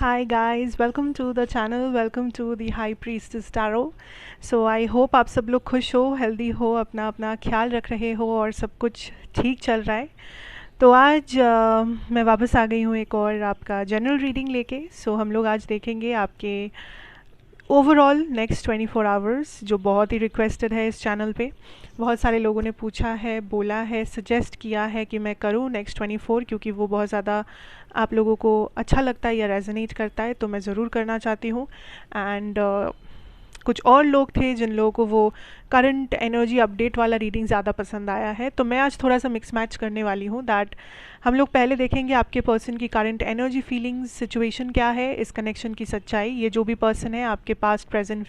Hi guys, welcome to the channel, welcome to the High Priestess Tarot. So I hope आप सब लोग खुश हो, हेल्दी हो, अपना अपना ख्याल रख रहे हो और सब कुछ ठीक चल रहा है। तो आज मैं वापस आ गई हूँ एक और आपका जनरल रीडिंग लेके। सो हम लोग आज देखेंगे आपके ओवरऑल नेक्स्ट 24 आवर्स, जो बहुत ही रिक्वेस्टेड है इस चैनल पे। बहुत सारे लोगों ने पूछा है, बोला है, सजेस्ट किया है कि मैं करूँ नेक्स्ट 24, क्योंकि वो बहुत ज़्यादा आप लोगों को अच्छा लगता है या रेजोनेट करता है, तो मैं ज़रूर करना चाहती हूँ। एंड कुछ और लोग थे जिन लोगों को वो करंट एनर्जी अपडेट वाला रीडिंग ज़्यादा पसंद आया है, तो मैं आज थोड़ा सा मिक्स मैच करने वाली हूँ। दैट हम लोग पहले देखेंगे आपके पर्सन की करंट एनर्जी, फीलिंग्स, सिचुएशन क्या है, इस कनेक्शन की सच्चाई, ये जो भी पर्सन है आपके पास्ट प्रेजेंट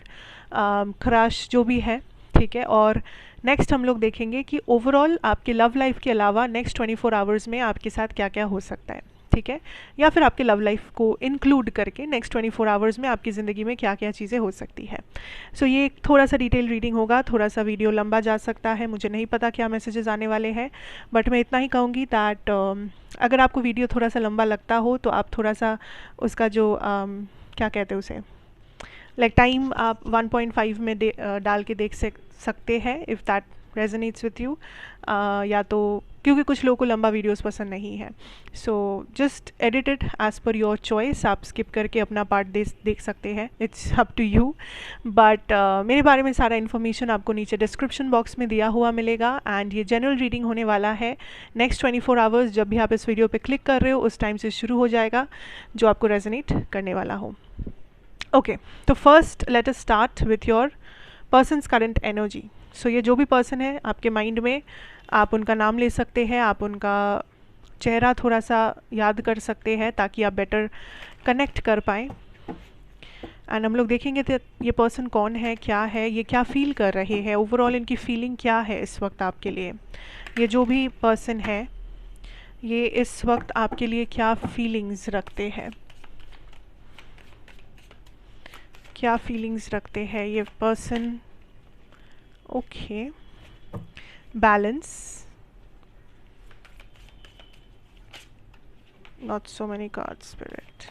क्रश जो भी है, ठीक है। और नेक्स्ट हम लोग देखेंगे कि ओवरऑल आपके लव लाइफ के अलावा नेक्स्ट 24 आवर्स में आपके साथ क्या क्या हो सकता है, ठीक है, या फिर आपके लव लाइफ को इंक्लूड करके नेक्स्ट 24 आवर्स में आपकी ज़िंदगी में क्या क्या चीज़ें हो सकती है। सो ये थोड़ा सा डिटेल रीडिंग होगा, थोड़ा सा वीडियो लंबा जा सकता है, मुझे नहीं पता क्या मैसेजेस आने वाले हैं, बट मैं इतना ही कहूँगी दैट अगर आपको वीडियो थोड़ा सा लंबा लगता हो तो आप थोड़ा सा उसका जो क्या कहते हैं उसे, लाइक टाइम आप 1.5 में डाल के देख सकते हैं, if that resonates with you. या तो क्योंकि कुछ लोगों को लंबा वीडियोस पसंद नहीं है, so just edit it as per your choice. आप स्किप करके अपना पार्ट देख सकते हैं, it's up to you. But मेरे बारे में सारा इन्फॉर्मेशन आपको नीचे डिस्क्रिप्शन बॉक्स में दिया हुआ मिलेगा। एंड ये जनरल रीडिंग होने वाला है नेक्स्ट 24 आवर्स, जब भी आप इस वीडियो पे क्लिक कर रहे हो उस टाइम से शुरू हो जाएगा, जो आपको रेजोनेट करने वाला हो। ओके, तो first let us start with your person's current energy. So ये जो भी पर्सन है आपके माइंड में, आप उनका नाम ले सकते हैं, आप उनका चेहरा थोड़ा सा याद कर सकते हैं ताकि आप बेटर कनेक्ट कर पाएँ। एंड हम लोग देखेंगे तो ये पर्सन कौन है, क्या है, ये क्या फील कर रहे हैं, ओवरऑल इनकी फीलिंग क्या है इस वक्त आपके लिए। ये जो भी पर्सन है ये इस वक्त आपके लिए क्या फीलिंग्स रखते हैं, क्या फीलिंग्स रखते हैं ये person. Okay, balance, not so many cards, spirit,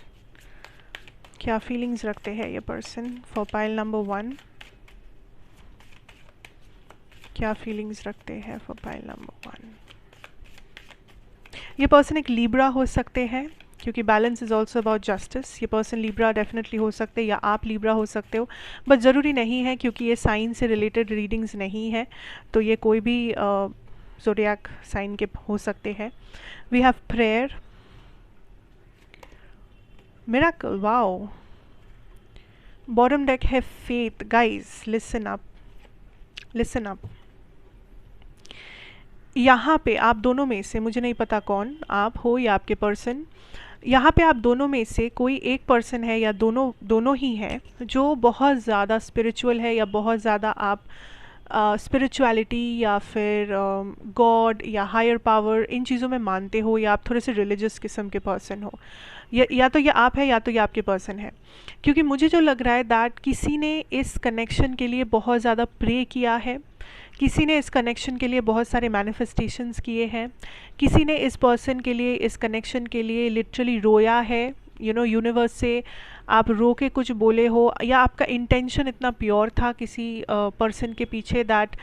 क्या फीलिंग्स रखते हैं ये पर्सन फॉर पाइल नंबर 1। क्या फीलिंग्स रखते हैं फॉर पाइल नंबर 1। ये पर्सन एक लिब्रा हो सकते हैं, क्योंकि balance is also about justice. ये पर्सन लिब्रा डेफिनेटली हो सकते हैं, या आप लिब्रा हो सकते हो, बट ज़रूरी नहीं है, क्योंकि ये साइन से रिलेटेड रीडिंग्स नहीं है, तो ये कोई भी ज़ोडिएक साइन के हो सकते हैं। We have prayer, miracle, wow. Bottom deck है faith. Guys listen up, listen up. यहाँ पे आप दोनों में से, मुझे नहीं पता कौन आप हो या आपके पर्सन, यहाँ पे आप दोनों में से कोई एक पर्सन है या दोनों ही हैं जो बहुत ज़्यादा स्पिरिचुअल है, या बहुत ज़्यादा आप स्पिरिचुअलिटी या फिर गॉड या हायर पावर, इन चीज़ों में मानते हो, या आप थोड़े से रिलीजियस किस्म के पर्सन हो। या तो ये आप है या तो ये आपके पर्सन है, क्योंकि मुझे जो लग रहा है दैट किसी ने इस कनेक्शन के लिए बहुत ज़्यादा प्रे किया है, किसी ने इस कनेक्शन के लिए बहुत सारे मैनिफेस्टेशंस किए हैं, किसी ने इस पर्सन के लिए, इस कनेक्शन के लिए लिटरली रोया है, यूनिवर्स से आप रो के कुछ बोले हो, या आपका इंटेंशन इतना प्योर था किसी पर्सन के पीछे दैट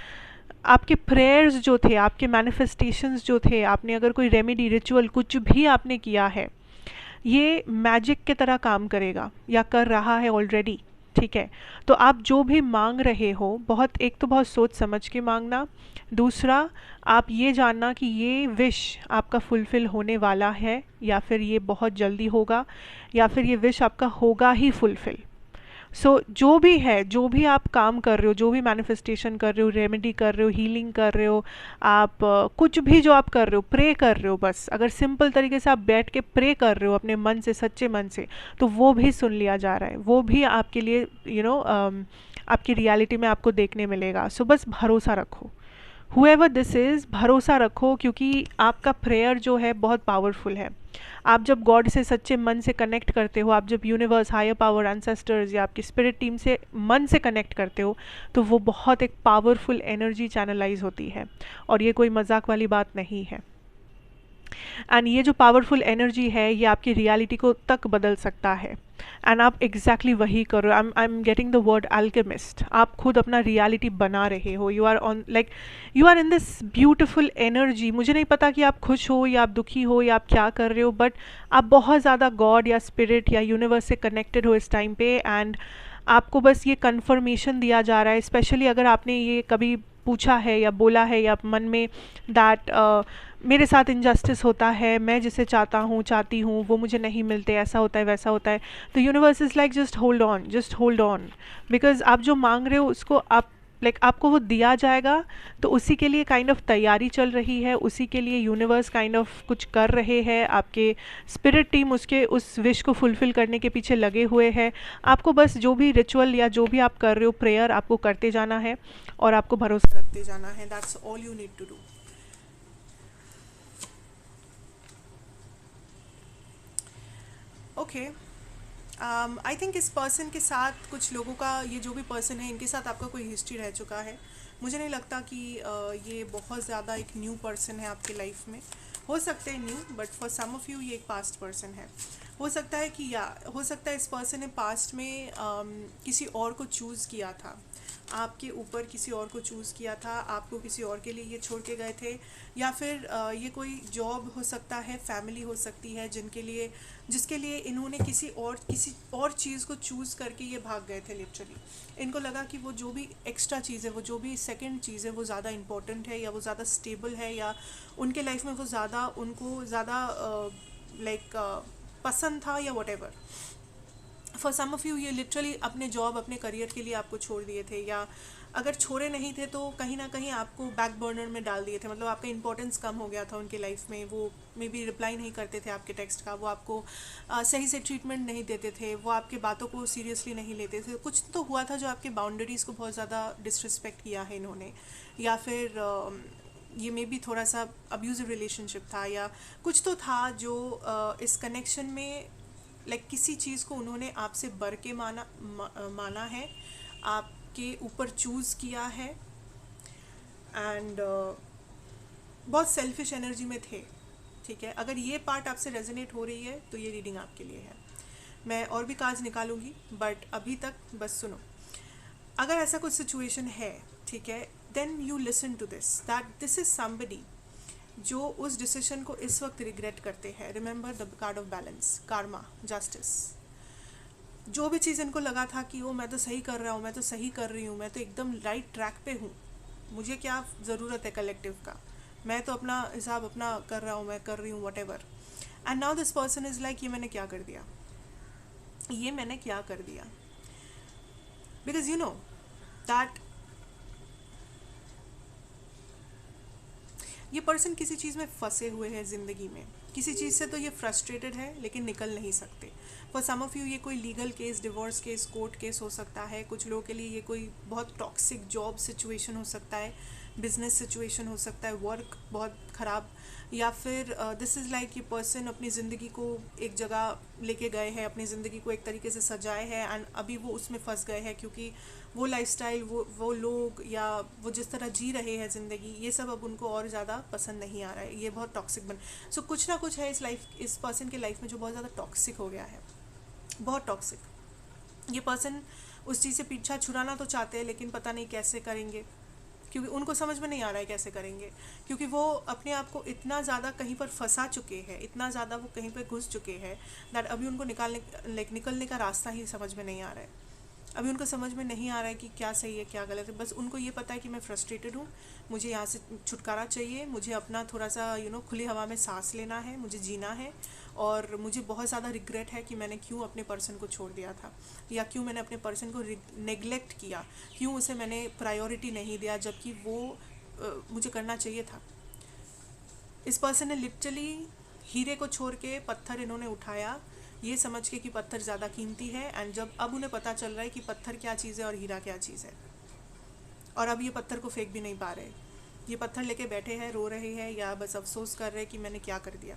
आपके प्रेयर्स जो थे, आपके मैनिफेस्टेशंस जो थे, आपने अगर कोई रेमेडी, रिचुअल, कुछ भी आपने किया है, ये मैजिक की तरह काम करेगा या कर रहा है ऑलरेडी, ठीक है। तो आप जो भी मांग रहे हो, बहुत, एक तो बहुत सोच समझ के मांगना, दूसरा आप ये जानना कि ये विश आपका फुलफ़िल होने वाला है, या फिर ये बहुत जल्दी होगा, या फिर ये विश आपका होगा ही फुलफ़िल। सो जो भी है, जो भी आप काम कर रहे हो, जो भी मैनिफेस्टेशन कर रहे हो, रेमेडी कर रहे हो, हीलिंग कर रहे हो, आप कुछ भी जो आप कर रहे हो, प्रे कर रहे हो, बस अगर सिंपल तरीके से आप बैठ के प्रे कर रहे हो अपने मन से, सच्चे मन से, तो वो भी सुन लिया जा रहा है, वो भी आपके लिए आपकी रियलिटी में आपको देखने मिलेगा। सो बस भरोसा रखो, हुएवर दिस इज़, भरोसा रखो, क्योंकि आपका प्रेयर जो है बहुत पावरफुल है। आप जब गॉड से सच्चे मन से कनेक्ट करते हो, आप जब यूनिवर्स, हायर पावर, एंसेस्टर्स या आपकी स्पिरिट टीम से मन से कनेक्ट करते हो, तो वो बहुत एक पावरफुल एनर्जी चैनलाइज होती है, और ये कोई मजाक वाली बात नहीं है। एंड ये जो पावरफुल एनर्जी है ये आपकी रियलिटी को तक बदल सकता है। एंड आप एग्जैक्टली वही करो। I am getting the word alchemist. आप खुद अपना रियलिटी बना रहे हो। You are on like you are in this beautiful energy. मुझे नहीं पता कि आप खुश हो या आप दुखी हो या आप क्या कर रहे हो, बट आप बहुत ज़्यादा गॉड या स्पिरिट या यूनिवर्स से कनेक्टेड हो इस टाइम पे। एंड आपको बस ये कन्फर्मेशन दिया जा रहा है, स्पेशली अगर आपने ये कभी पूछा है या बोला है या मन में दैट मेरे साथ इनजस्टिस होता है, मैं जिसे चाहता हूँ चाहती हूँ वो मुझे नहीं मिलते, ऐसा होता है वैसा होता है। तो universe is like just hold on, because आप जो मांग रहे हो उसको आप आपको वो दिया जाएगा। तो उसी के लिए काइंड ऑफ तैयारी चल रही है, उसी के लिए यूनिवर्स काइंड ऑफ कुछ कर रहे हैं। आपके स्पिरिट टीम उसके उस विश को फुलफ़िल करने के पीछे लगे हुए हैं। आपको बस जो भी रिचुअल या जो भी आप कर रहे हो, प्रेयर आपको करते जाना है और आपको भरोसा रखते जाना है। That's all you need to do. Okay, I think इस पर्सन के साथ कुछ लोगों का, ये जो भी पर्सन है इनके साथ आपका कोई हिस्ट्री रह चुका है। मुझे नहीं लगता कि ये बहुत ज़्यादा एक न्यू पर्सन है आपके लाइफ में। हो सकते हैं new, but for some of you ये एक पास्ट पर्सन है। हो सकता है कि या हो सकता है इस पर्सन ने पास्ट में किसी और को चूज़ किया था, आपके ऊपर किसी और को चूज़ किया था, आपको किसी और के लिए ये छोड़ के गए थे। या फिर ये कोई जॉब हो सकता है, फैमिली हो सकती है जिसके लिए इन्होंने किसी और चीज़ को चूज़ करके ये भाग गए थे। लिटरली इनको लगा कि वो जो भी एक्स्ट्रा चीज़ है, वो जो भी सेकंड चीज़ है वो ज़्यादा इंपॉर्टेंट है, या वो ज़्यादा स्टेबल है, या उनके लाइफ में वो ज़्यादा उनको ज़्यादा पसंद था, या whatever. For some of you ये लिटरली अपने जॉब, अपने करियर के लिए आपको छोड़ दिए थे, या अगर छोड़े नहीं थे तो कहीं ना कहीं आपको बैक बर्नर में डाल दिए थे। मतलब आपका इंपॉर्टेंस कम हो गया था उनके लाइफ में। वो मे बी रिप्लाई नहीं करते थे आपके टेक्स्ट का, वो आपको सही से ट्रीटमेंट नहीं देते थे, वो आपके बातों को सीरियसली नहीं लेते थे। कुछ तो हुआ था जो आपके बाउंड्रीज़ को बहुत ज़्यादा डिसरिस्पेक्ट किया है इन्होंने, या फिर ये मे बी थोड़ा सा अब्यूजिव रिलेशनशिप था, या कुछ तो था जो इस कनेक्शन में किसी चीज़ को उन्होंने आपसे बढ़ के माना है, आपके ऊपर चूज़ किया है। एंड बहुत सेल्फिश एनर्जी में थे। ठीक है, अगर ये पार्ट आपसे रेजोनेट हो रही है तो ये रीडिंग आपके लिए है। मैं और भी कार्ड्स निकालूंगी, बट अभी तक बस सुनो। अगर ऐसा कुछ सिचुएशन है, ठीक है, then you listen to this is somebody जो उस डिसीजन को इस वक्त रिग्रेट करते हैं। Remember the card of balance, karma, justice. जो भी चीज़ इनको लगा था कि वो मैं तो सही कर रहा हूँ, मैं तो सही कर रही हूँ, मैं तो एकदम राइट ट्रैक पे हूँ, मुझे क्या ज़रूरत है कलेक्टिव का, मैं तो अपना हिसाब अपना कर रहा हूँ, मैं कर रही हूँ what ever. And now this person is like, ये मैंने क्या कर दिया, ये मैंने क्या कर दिया। बिकॉज यू नो दैट ये पर्सन किसी चीज़ में फंसे हुए हैं ज़िंदगी में, किसी चीज़ से तो ये फ्रस्ट्रेटेड है लेकिन निकल नहीं सकते। फॉर सम ऑफ़ यू ये कोई legal case, divorce case, court case हो सकता है। कुछ लोगों के लिए ये कोई बहुत टॉक्सिक जॉब सिचुएशन हो सकता है, बिजनेस सिचुएशन हो सकता है, वर्क बहुत ख़राब, या फिर दिस इज़ लाइक ये पर्सन अपनी ज़िंदगी को एक जगह लेके गए हैं, अपनी ज़िंदगी को एक तरीके से सजाए हैं, एंड अभी वो उसमें फंस गए हैं क्योंकि वो लाइफस्टाइल, वो लोग, या वो जिस तरह जी रहे हैं ज़िंदगी, ये सब अब उनको और ज़्यादा पसंद नहीं आ रहा है। ये बहुत टॉक्सिक सो कुछ ना कुछ है इस पर्सन के लाइफ में जो बहुत ज़्यादा टॉक्सिक हो गया है, बहुत टॉक्सिक। ये पर्सन उस चीज़ से पीछा छुड़ाना तो चाहते हैं लेकिन पता नहीं कैसे करेंगे, क्योंकि उनको समझ में नहीं आ रहा है कैसे करेंगे, क्योंकि वो अपने आप को इतना ज़्यादा कहीं पर फंसा चुके हैं, इतना ज़्यादा वो कहीं पर घुस चुके हैं दैट अभी उनको निकलने का रास्ता ही समझ में नहीं आ रहा है। अभी उनको समझ में नहीं आ रहा है कि क्या सही है क्या गलत है। बस उनको ये पता है कि मैं फ्रस्ट्रेटेड हूँ, मुझे यहाँ से छुटकारा चाहिए, मुझे अपना थोड़ा सा खुली हवा में सांस लेना है, मुझे जीना है, और मुझे बहुत ज़्यादा रिग्रेट है कि मैंने क्यों अपने पर्सन को छोड़ दिया था, या क्यों मैंने अपने पर्सन को नेग्लेक्ट किया, क्यों उसे मैंने प्रायोरिटी नहीं दिया जबकि वो मुझे करना चाहिए था। इस पर्सन ने लिटरली हीरे को छोड़ के पत्थर इन्होंने उठाया, ये समझ के कि पत्थर ज़्यादा कीमती है। एंड जब अब उन्हें पता चल रहा है कि पत्थर क्या चीज़ है और हीरा क्या चीज़ है, और अब ये पत्थर को फेंक भी नहीं पा रहे, ये पत्थर लेके बैठे हैं, रो रहे हैं, या बस अफसोस कर रहे हैं कि मैंने क्या कर दिया।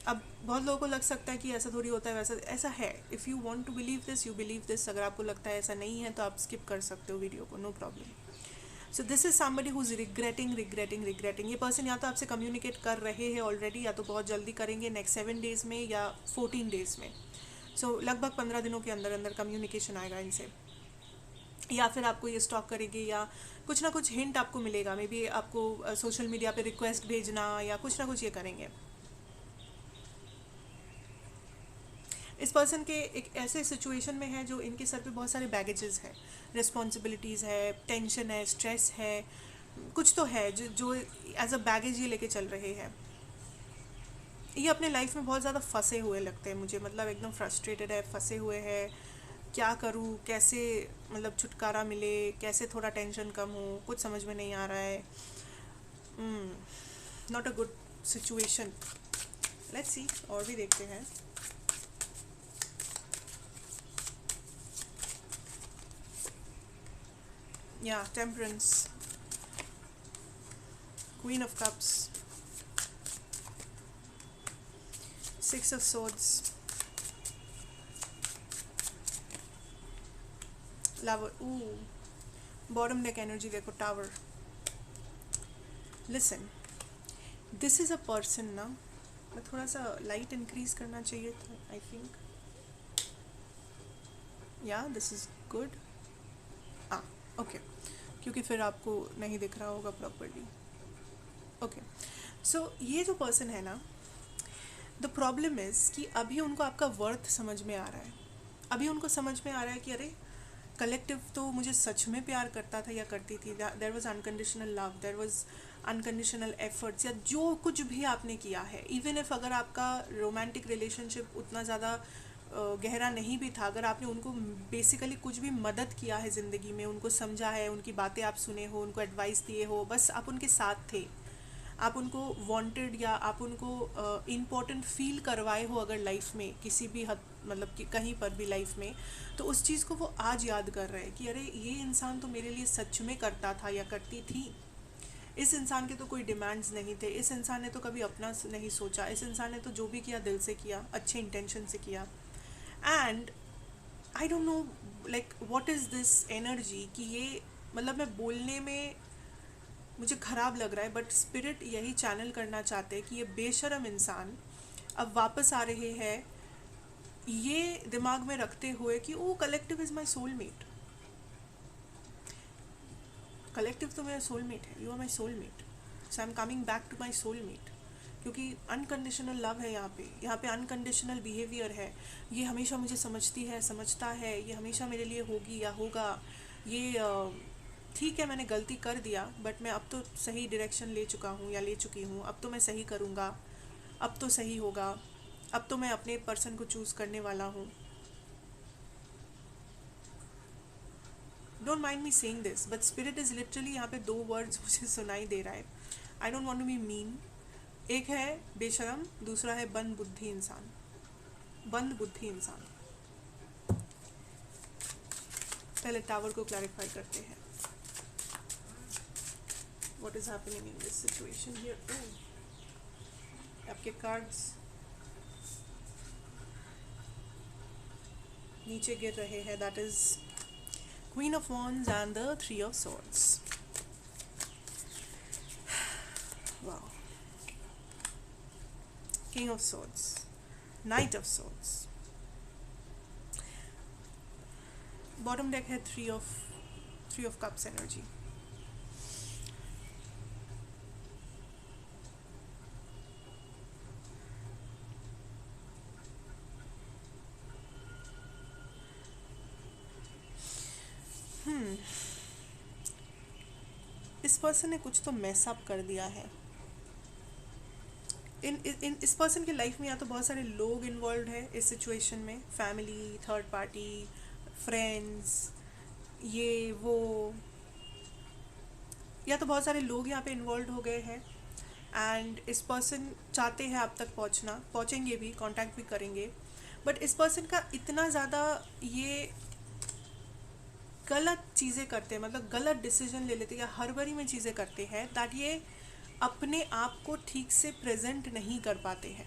अब बहुत लोगों को लग सकता है कि ऐसा थोड़ी होता है, वैसा ऐसा है। If you want to believe this, you believe this. अगर आपको लगता है ऐसा नहीं है तो आप स्किप कर सकते हो वीडियो को, no problem. So this is somebody who is regretting. ये पर्सन या तो आपसे कम्युनिकेट कर रहे हैं ऑलरेडी, या तो बहुत जल्दी करेंगे नेक्स्ट 7 डेज में या 14 डेज में। सो लगभग 15 दिनों के अंदर अंदर कम्युनिकेशन आएगा इनसे, या फिर आपको ये स्टॉक करेंगे, या कुछ ना कुछ हिंट आपको मिलेगा। मे बी आपको सोशल मीडिया पे रिक्वेस्ट भेजना या कुछ ना कुछ ये करेंगे। इस पर्सन के एक ऐसे सिचुएशन में है जो इनके सर पे बहुत सारे बैगेजेस है, रिस्पॉन्सिबिलिटीज़ है, टेंशन है, स्ट्रेस है, कुछ तो है जो एज अ बैगेज ये लेके चल रहे हैं। ये अपने लाइफ में बहुत ज़्यादा फंसे हुए लगते हैं मुझे, मतलब एकदम फ्रस्ट्रेटेड है, फंसे हुए हैं। क्या करूँ, कैसे मतलब छुटकारा मिले, कैसे थोड़ा टेंशन कम हो, कुछ समझ में नहीं आ रहा है। Not a good situation. Let's see, और भी देखते हैं। या temperance, queen of cups, 6 of swords, lover, bottom deck energy देखो, tower. Listen, this is a person ना, मैं थोड़ा सा लाइट इंक्रीज करना चाहिए था आई थिंक। या दिस इज गुड। ओके, क्योंकि फिर आपको नहीं दिख रहा होगा प्रॉपरली। ओके, सो ये जो पर्सन है ना, द प्रॉब्लम इज़ कि अभी उनको आपका वर्थ समझ में आ रहा है। अभी उनको समझ में आ रहा है कि अरे कलेक्टिव तो मुझे सच में प्यार करता था या करती थी। There was unconditional love, there was unconditional efforts, या जो कुछ भी आपने किया है, इवन इफ अगर आपका रोमांटिक रिलेशनशिप उतना ज़्यादा गहरा नहीं भी था, अगर आपने उनको बेसिकली कुछ भी मदद किया है ज़िंदगी में, उनको समझा है, उनकी बातें आप सुने हो, उनको एडवाइस दिए हो, बस आप उनके साथ थे, आप उनको वांटेड या आप उनको इम्पोर्टेंट फील करवाए हो अगर लाइफ में किसी भी हद, मतलब कि कहीं पर भी लाइफ में, तो उस चीज़ को वो आज याद कर रहे हैं कि अरे ये इंसान तो मेरे लिए सच में करता था या करती थी। इस इंसान के तो कोई डिमांड्स नहीं थे, इस इंसान ने तो कभी अपना नहीं सोचा, इस इंसान ने तो जो भी किया दिल से किया, अच्छे इंटेंशन से किया। And I don't know like what is this energy कि ये, मतलब मैं बोलने में मुझे ख़राब लग रहा है, बट स्पिरिट यही चैनल करना चाहते हैं कि ये बेशरम इंसान अब वापस आ रहे हैं, ये दिमाग में रखते हुए कि oh collective is my soulmate, collective तो मेरा सोलमेट है, you are my soulmate, so I am coming back to my soulmate. क्योंकि अनकंडीशनल लव है यहाँ पे अनकंडीशनल बिहेवियर है। ये हमेशा मुझे समझती है, समझता है, ये हमेशा मेरे लिए होगी या होगा। ये ठीक है, मैंने गलती कर दिया, बट मैं अब तो सही डायरेक्शन ले चुका हूँ या ले चुकी हूँ, अब तो मैं सही करूँगा, अब तो सही होगा, अब तो मैं अपने पर्सन को चूज़ करने वाला हूँ। Don't mind me saying this, but spirit is literally, यहाँ पे 2 वर्ड्स मुझे सुनाई दे रहा है। I don't want to be mean. एक है बेशरम, दूसरा है बंद बुद्धि इंसान, बंद बुद्धि इंसान। पहले टावर को क्लैरिफाई करते हैं। What is happening in this situation here? आपके कार्ड्स नीचे गिर रहे हैं, that is queen of wands and the 3 of swords. Wow, king of swords, night of swords, bottom deck है 3 ऑफ कप्स एनर्जी। इस पर्सन ने कुछ तो मैस अप कर दिया है। इन इस पर्सन की लाइफ में या तो बहुत सारे लोग इन्वॉल्व है इस सिचुएशन में, फैमिली, थर्ड पार्टी, फ्रेंड्स, ये वो, या तो बहुत सारे लोग यहाँ पे इन्वॉल्व हो गए हैं। एंड इस पर्सन चाहते हैं आप तक पहुँचना, पहुँचेंगे भी, कांटेक्ट भी करेंगे, बट इस पर्सन का इतना ज़्यादा ये गलत चीज़ें करते हैं, मतलब गलत डिसीजन ले लेते हैं या हड़बड़ी में चीज़ें करते हैं, दैट ये अपने आप को ठीक से प्रेजेंट नहीं कर पाते हैं।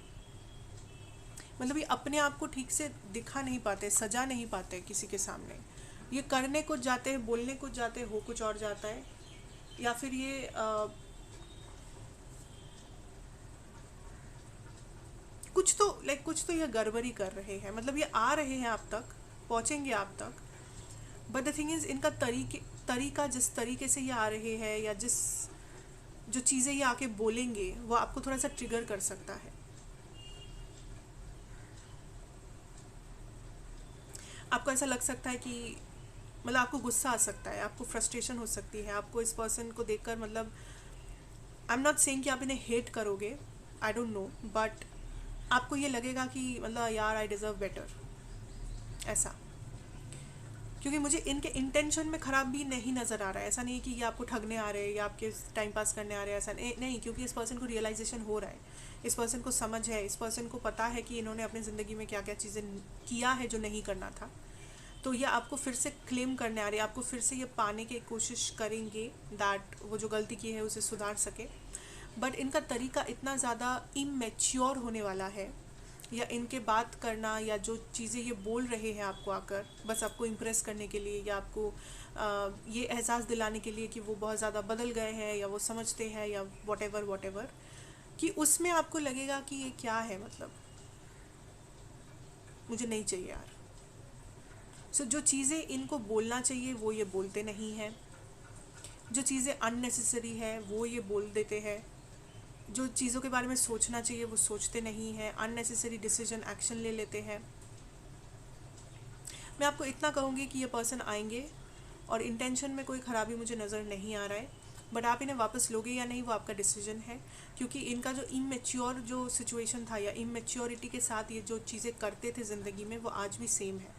मतलब ये अपने आप को ठीक से दिखा नहीं पाते, सजा नहीं पाते किसी के सामने। ये करने कुछ जाते हैं, बोलने कुछ जाते हैं, हो कुछ और जाता है। या फिर ये कुछ तो ये गड़बड़ी कर रहे हैं, मतलब ये आ रहे हैं आप तक, पहुंचेंगे आप तक, बट द थिंग इज इनका तरीका जिस तरीके से ये आ रहे हैं, या जिस जो चीज़ें ये आके बोलेंगे वो आपको थोड़ा सा ट्रिगर कर सकता है। आपको ऐसा लग सकता है कि मतलब आपको गुस्सा आ सकता है, आपको फ्रस्ट्रेशन हो सकती है, आपको इस पर्सन को देखकर, मतलब आई एम नॉट सेइंग कि आप इन्हें हेट करोगे, आई डोंट नो, बट आपको ये लगेगा कि मतलब यार आई डिज़र्व बेटर, ऐसा। क्योंकि मुझे इनके इंटेंशन में ख़राब भी नहीं नज़र आ रहा है। ऐसा नहीं है कि ये आपको ठगने आ रहे हैं या आपके टाइम पास करने आ रहे हैं, ऐसा नहीं। क्योंकि इस पर्सन को रियलाइजेशन हो रहा है, इस पर्सन को समझ है, इस पर्सन को पता है कि इन्होंने अपनी ज़िंदगी में क्या क्या चीज़ें किया है जो नहीं करना था। तो ये आपको फिर से क्लेम करने आ रहे हैं, आपको फिर से ये पाने की कोशिश करेंगे दैट वो जो गलती की है उसे सुधार सके। बट इनका तरीका इतना ज़्यादा इमेच्योर होने वाला है, या इनके बात करना या जो चीज़ें ये बोल रहे हैं आपको आकर बस आपको इम्प्रेस करने के लिए, या आपको ये एहसास दिलाने के लिए कि वो बहुत ज़्यादा बदल गए हैं या वो समझते हैं या वॉट एवर, कि उसमें आपको लगेगा कि ये क्या है, मतलब मुझे नहीं चाहिए यार। सो जो चीज़ें इनको बोलना चाहिए वो ये बोलते नहीं हैं, जो चीज़ें अननेसेसरी है वो ये बोल देते हैं, जो चीज़ों के बारे में सोचना चाहिए वो सोचते नहीं हैं, अननेसेसरी डिसीजन एक्शन ले लेते हैं। मैं आपको इतना कहूँगी कि ये पर्सन आएंगे और इंटेंशन में कोई ख़राबी मुझे नज़र नहीं आ रहा है, बट आप इन्हें वापस लोगे या नहीं वो आपका डिसीजन है। क्योंकि इनका जो इमेच्योर जो सिचुएशन था या इमेच्योरिटी के साथ ये जो चीज़ें करते थे ज़िंदगी में वो आज भी सेम है।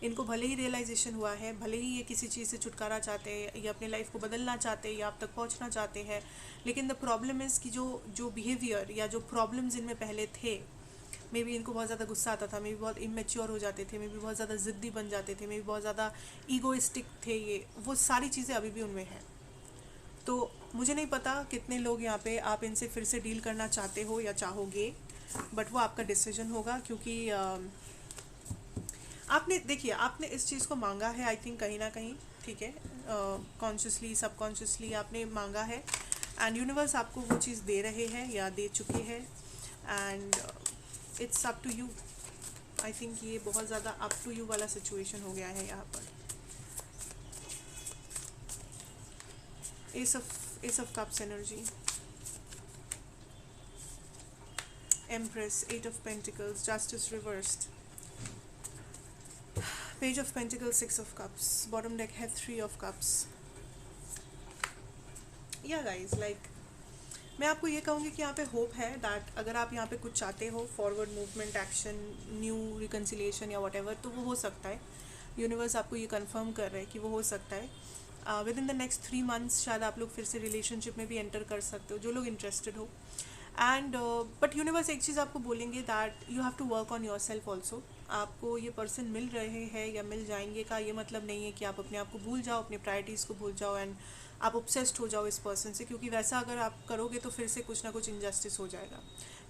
इनको भले ही रियलाइजेशन हुआ है, भले ही ये किसी चीज़ से छुटकारा चाहते हैं या अपने लाइफ को बदलना चाहते हैं या आप तक पहुंचना चाहते हैं, लेकिन द प्रॉब्लम इज़ कि जो बिहेवियर या जो प्रॉब्लम्स इनमें पहले थे, मे बी इनको बहुत ज़्यादा गुस्सा आता था, मे बी बहुत इमेच्योर हो जाते थे, मे बी बहुत ज़्यादा ज़िद्दी बन जाते थे, मे बी बहुत ज़्यादा ईगोइस्टिक थे, ये वो सारी चीज़ें अभी भी उनमें हैं। तो मुझे नहीं पता कितने लोग यहाँ पे आप इनसे फिर से डील करना चाहते हो या चाहोगे, बट वो आपका डिसीजन होगा। क्योंकि आपने देखिए आपने इस चीज़ को मांगा है, आई थिंक कहीं ना कहीं, ठीक है, कॉन्शियसली सबकॉन्शियसली आपने मांगा है, एंड यूनिवर्स आपको वो चीज़ दे रहे हैं या दे चुके हैं, and it's up to you. I think ये बहुत ज़्यादा अप टू यू वाला सिचुएशन हो गया है यहाँ पर। Ace of cups energy, empress, eight of pentacles, justice reversed, page of pentacles, six of cups, bottom deck है थ्री ऑफ कप्स। या गाइज लाइक मैं आपको ये कहूँगी कि यहाँ पे होप है दैट अगर आप यहाँ पे कुछ चाहते हो, forward movement, action, new reconciliation या वट एवर, तो वो हो सकता है। यूनिवर्स आपको ये कंफर्म कर रहा है कि वो हो सकता है। With in the next 3 months शायद आप लोग फिर से रिलेशनशिप में भी एंटर कर सकते हो, जो लोग इंटरेस्टेड हो। एंड बट यूनिवर्स एक चीज़ आपको बोलेंगे that you have to work on yourself also. आपको ये पर्सन मिल रहे हैं या मिल जाएंगे का ये मतलब नहीं है कि आप अपने आप को भूल जाओ, अपनी प्रायोरिटीज़ को भूल जाओ एंड आप ऑब्सेस्ड हो जाओ इस पर्सन से, क्योंकि वैसा अगर आप करोगे तो फिर से कुछ ना कुछ इनजस्टिस हो जाएगा।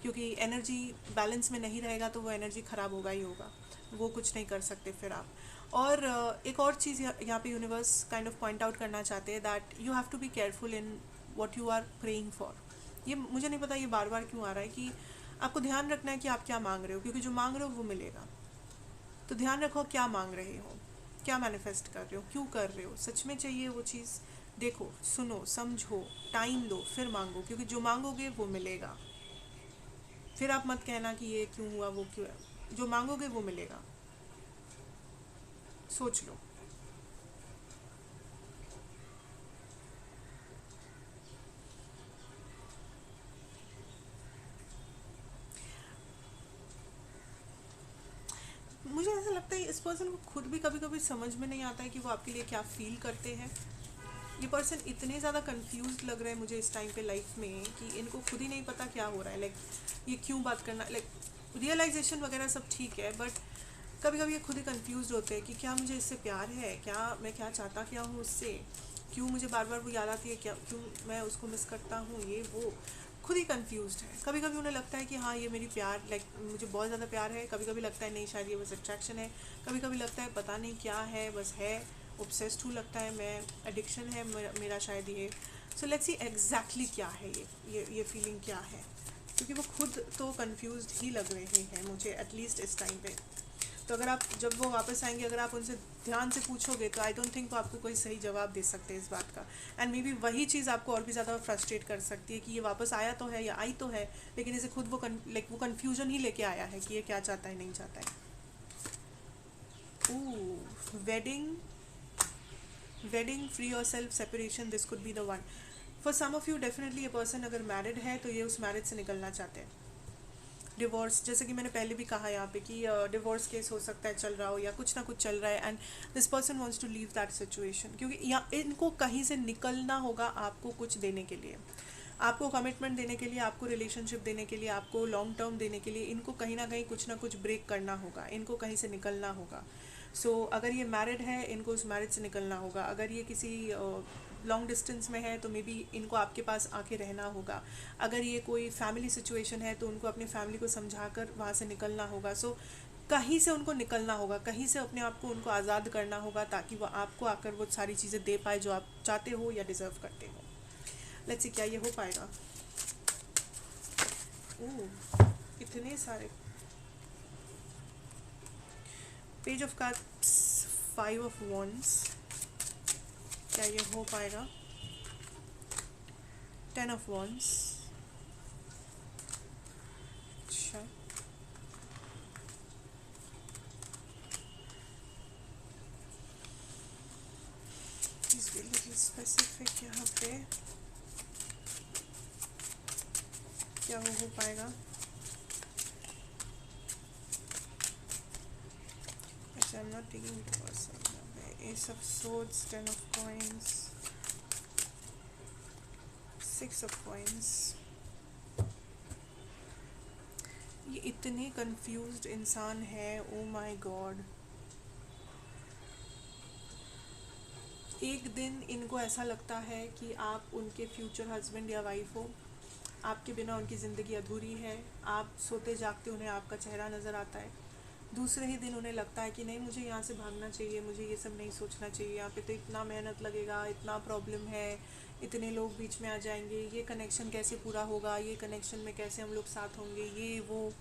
क्योंकि एनर्जी बैलेंस में नहीं रहेगा तो वो एनर्जी ख़राब होगा ही होगा, वो कुछ नहीं कर सकते फिर आप। और एक और चीज़ यहाँ पे universe kind of point out करना चाहते हैं that you have to be careful in what you are praying for. ये मुझे नहीं पता ये बार बार क्यों आ रहा है कि आपको ध्यान रखना है कि आप क्या मांग रहे हो, क्योंकि जो मांग रहे हो वो मिलेगा। तो ध्यान रखो क्या मांग रहे हो, क्या मैनिफेस्ट कर रहे हो, क्यों कर रहे हो, सच में चाहिए वो चीज़। देखो, सुनो, समझो, टाइम लो, फिर मांगो, क्योंकि जो मांगोगे वो मिलेगा। फिर आप मत कहना कि ये क्यों हुआ, वो क्यों है। जो मांगोगे वो मिलेगा, सोच लो। मुझे ऐसा लगता है इस पर्सन को खुद भी कभी कभी समझ में नहीं आता है कि वो आपके लिए क्या फील करते हैं। ये पर्सन इतने ज़्यादा कंफ्यूज लग रहे हैं मुझे इस टाइम पे लाइफ में कि इनको खुद ही नहीं पता क्या हो रहा है। लाइक ये क्यों बात करना, लाइक रियलाइजेशन वगैरह सब ठीक है, बट कभी कभी ये खुद ही कंफ्यूज होते हैं कि क्या मुझे इससे प्यार है, क्या मैं क्या चाहता क्या हूँ उससे, क्यों मुझे बार बार वो याद आती है, क्या क्यों मैं उसको मिस करता हूँ, ये वो खुद ही कंफ्यूज्ड है। कभी कभी उन्हें लगता है कि हाँ ये मेरी प्यार, लाइक मुझे बहुत ज़्यादा प्यार है, कभी कभी लगता है नहीं शायद ये बस अट्रैक्शन है, कभी कभी लगता है पता नहीं क्या है, बस है, ऑब्सेस्ड हूँ, लगता है मैं, एडिक्शन है मेरा शायद ये। सो लेट्स सी एग्जैक्टली क्या है ये फीलिंग क्या है, क्योंकि वो खुद तो कंफ्यूज्ड ही लग रहे हैं मुझे एटलीस्ट इस टाइम पे। तो अगर आप जब वो वापस आएंगे, अगर आप उनसे ध्यान से पूछोगे तो आई डोंट थिंक वो आपको कोई सही जवाब दे सकते इस बात का। एंड मे बी वही चीज़ आपको और भी ज़्यादा फ्रस्ट्रेट कर सकती है कि ये वापस आया तो है या आई तो है, लेकिन इसे खुद वो वो कन्फ्यूजन ही लेके आया है कि ये क्या चाहता है नहीं चाहता है। Wedding, wedding, free yourself, separation, this could be the one for some of you. Definitely ये पर्सन अगर मैरिड है तो ये उस मैरिज से निकलना चाहते हैं। डिवोर्स, जैसे कि मैंने पहले भी कहा यहाँ पे कि डिवोर्स केस हो सकता है चल रहा हो या कुछ ना कुछ चल रहा है, and this person wants to leave that situation, क्योंकि यहाँ इनको कहीं से निकलना होगा आपको कुछ देने के लिए, आपको कमिटमेंट देने के लिए, आपको रिलेशनशिप देने के लिए, आपको लॉन्ग टर्म देने के लिए। इनको कहीं ना कुछ ब्रेक करना होगा, इनको कहीं से निकलना होगा। सो अगर ये मैरिड है, इनको उस मैरिज से निकलना होगा। अगर ये किसी लॉन्ग डिस्टेंस में है तो मे बी इनको आपके पास आके रहना होगा। अगर ये कोई फैमिली सिचुएशन है तो उनको अपनी फैमिली को समझाकर वहाँ से निकलना होगा। सो कहीं से उनको निकलना होगा, कहीं से अपने आप को उनको आज़ाद करना होगा, ताकि वो आपको आकर वो सारी चीज़ें दे पाए जो आप चाहते हो या डिज़र्व करते हो। लेट्स सी क्या ये हो पाएगा। इतने सारे page of cards, 5 of wands, क्या ये हो पाएगा। 10 ऑफ वॉन्ड्स, अच्छा, प्लीज बी लिटिल स्पेसिफिक यहाँ पे क्या हो पाएगा। अच्छा, I am not taking it person. S of swords, 10 of coins, 6 of coins. ये इतने कंफ्यूज्ड इंसान है, ओ माय गॉड। एक दिन इनको ऐसा लगता है कि आप उनके फ्यूचर हस्बैंड या वाइफ हो, आपके बिना उनकी ज़िंदगी अधूरी है। आप सोते जागते उन्हें आपका चेहरा नज़र आता है। दूसरे ही दिन उन्हें लगता है कि नहीं, मुझे यहाँ से भागना चाहिए, मुझे ये सब नहीं सोचना चाहिए, यहाँ पे तो इतना मेहनत लगेगा, इतना प्रॉब्लम है, इतने लोग बीच में आ जाएंगे, ये कनेक्शन कैसे पूरा होगा, ये कनेक्शन में कैसे हम लोग साथ होंगे, ये वो।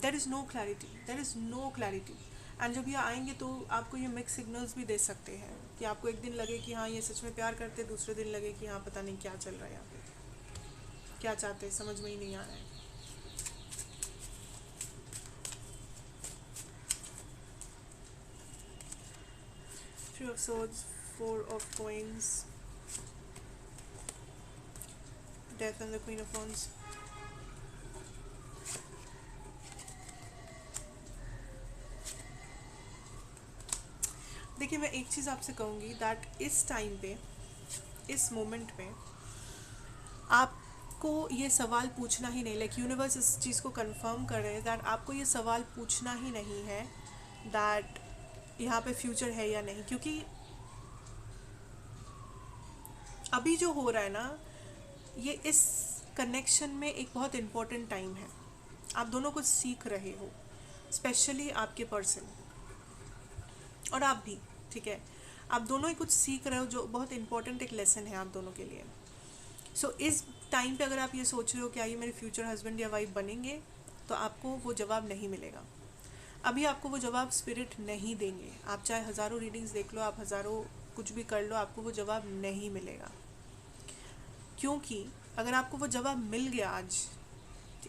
There is no clarity, there is no clarity. And जब ये आएंगे तो आपको ये मिक्स सिग्नल्स भी दे सकते हैं कि आपको एक दिन लगे कि हाँ ये सच में प्यार करते, दूसरे दिन लगे कि हाँ पता नहीं क्या चल रहा है यहाँ पे, क्या चाहते हैं समझ में ही नहीं आ रहा है। Three of Swords, 4 of Coins, Death and the Queen of Wands. देखिए, मैं एक चीज़ आपसे कहूँगी दैट इस टाइम पे, इस मोमेंट में आपको ये सवाल पूछना ही नहीं, लाइक यूनिवर्स इस चीज़ को कंफर्म कर रहे हैं दैट आपको ये सवाल पूछना ही नहीं है दैट यहाँ पे फ्यूचर है या नहीं, क्योंकि अभी जो हो रहा है ना, ये इस कनेक्शन में एक बहुत इम्पोर्टेंट टाइम है। आप दोनों कुछ सीख रहे हो, स्पेशली आपके पर्सन और आप भी, ठीक है, आप दोनों ही कुछ सीख रहे हो जो बहुत इंपॉर्टेंट एक लेसन है आप दोनों के लिए। सो इस टाइम पे अगर आप ये सोच रहे हो कि ये मेरे फ्यूचर हस्बैंड या वाइफ बनेंगे, तो आपको वो जवाब नहीं मिलेगा। अभी आपको वो जवाब स्पिरिट नहीं देंगे। आप चाहे हज़ारों रीडिंग्स देख लो, आप हज़ारों कुछ भी कर लो, आपको वो जवाब नहीं मिलेगा। क्योंकि अगर आपको वो जवाब मिल गया आज,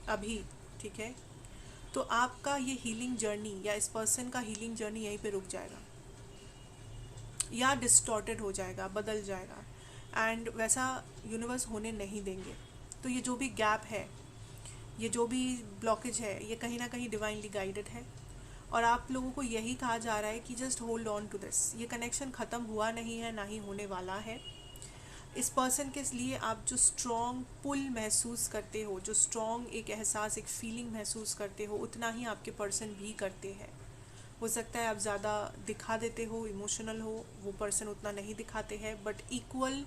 अभी, ठीक है, तो आपका ये हीलिंग जर्नी या इस पर्सन का हीलिंग जर्नी यहीं पे रुक जाएगा या डिस्टॉर्टेड हो जाएगा, बदल जाएगा, एंड वैसा यूनिवर्स होने नहीं देंगे। तो ये जो भी गैप है, ये जो भी ब्लॉकेज है, ये कहीं ना कहीं डिवाइनली गाइडेड है, और आप लोगों को यही कहा जा रहा है कि just hold on to this. ये कनेक्शन ख़त्म हुआ नहीं है, ना ही होने वाला है। इस पर्सन के लिए आप जो स्ट्रॉन्ग पुल महसूस करते हो, जो स्ट्रॉन्ग एक एहसास, एक फीलिंग महसूस करते हो, उतना ही आपके पर्सन भी करते हैं। हो सकता है आप ज़्यादा दिखा देते हो, इमोशनल हो, वो पर्सन उतना नहीं दिखाते हैं, बट इक्वल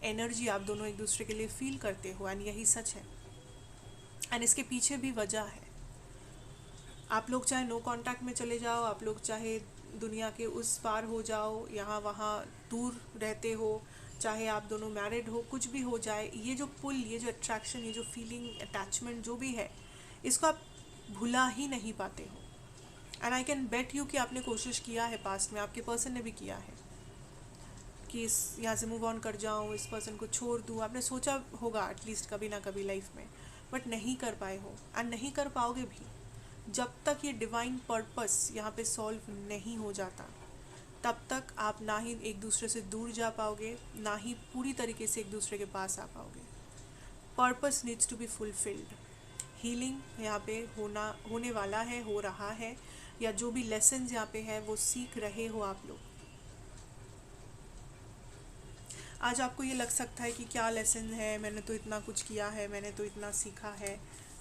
एनर्जी आप दोनों एक दूसरे के लिए फील करते हो, एंड यही सच है। एंड इसके पीछे भी वजह है। आप लोग चाहे नो कांटेक्ट में चले जाओ, आप लोग चाहे दुनिया के उस पार हो जाओ, यहाँ वहाँ दूर रहते हो, चाहे आप दोनों मैरिड हो, कुछ भी हो जाए, ये जो पुल, ये जो अट्रैक्शन, ये जो फीलिंग, अटैचमेंट जो भी है, इसको आप भुला ही नहीं पाते हो। And I can bet you कि आपने कोशिश किया है, पास्ट में आपके पर्सन ने भी किया है कि इस यहाँ से मूव ऑन कर जाऊँ, इस पर्सन को छोड़ दूँ, आपने सोचा होगा एटलीस्ट कभी ना कभी लाइफ में, बट नहीं कर पाए हो एंड नहीं कर पाओगे भी जब तक ये डिवाइन पर्पस यहाँ पे सॉल्व नहीं हो जाता। तब तक आप ना ही एक दूसरे से दूर जा पाओगे, ना ही पूरी तरीके से एक दूसरे के पास आ पाओगे। Purpose needs to be fulfilled. Healing यहाँ पे होने वाला है, हो रहा है, या जो भी लेसन्स यहाँ पे है वो सीख रहे हो आप लोग। आज आपको ये लग सकता है कि क्या लेसन है, मैंने तो इतना कुछ किया है, मैंने तो इतना सीखा है।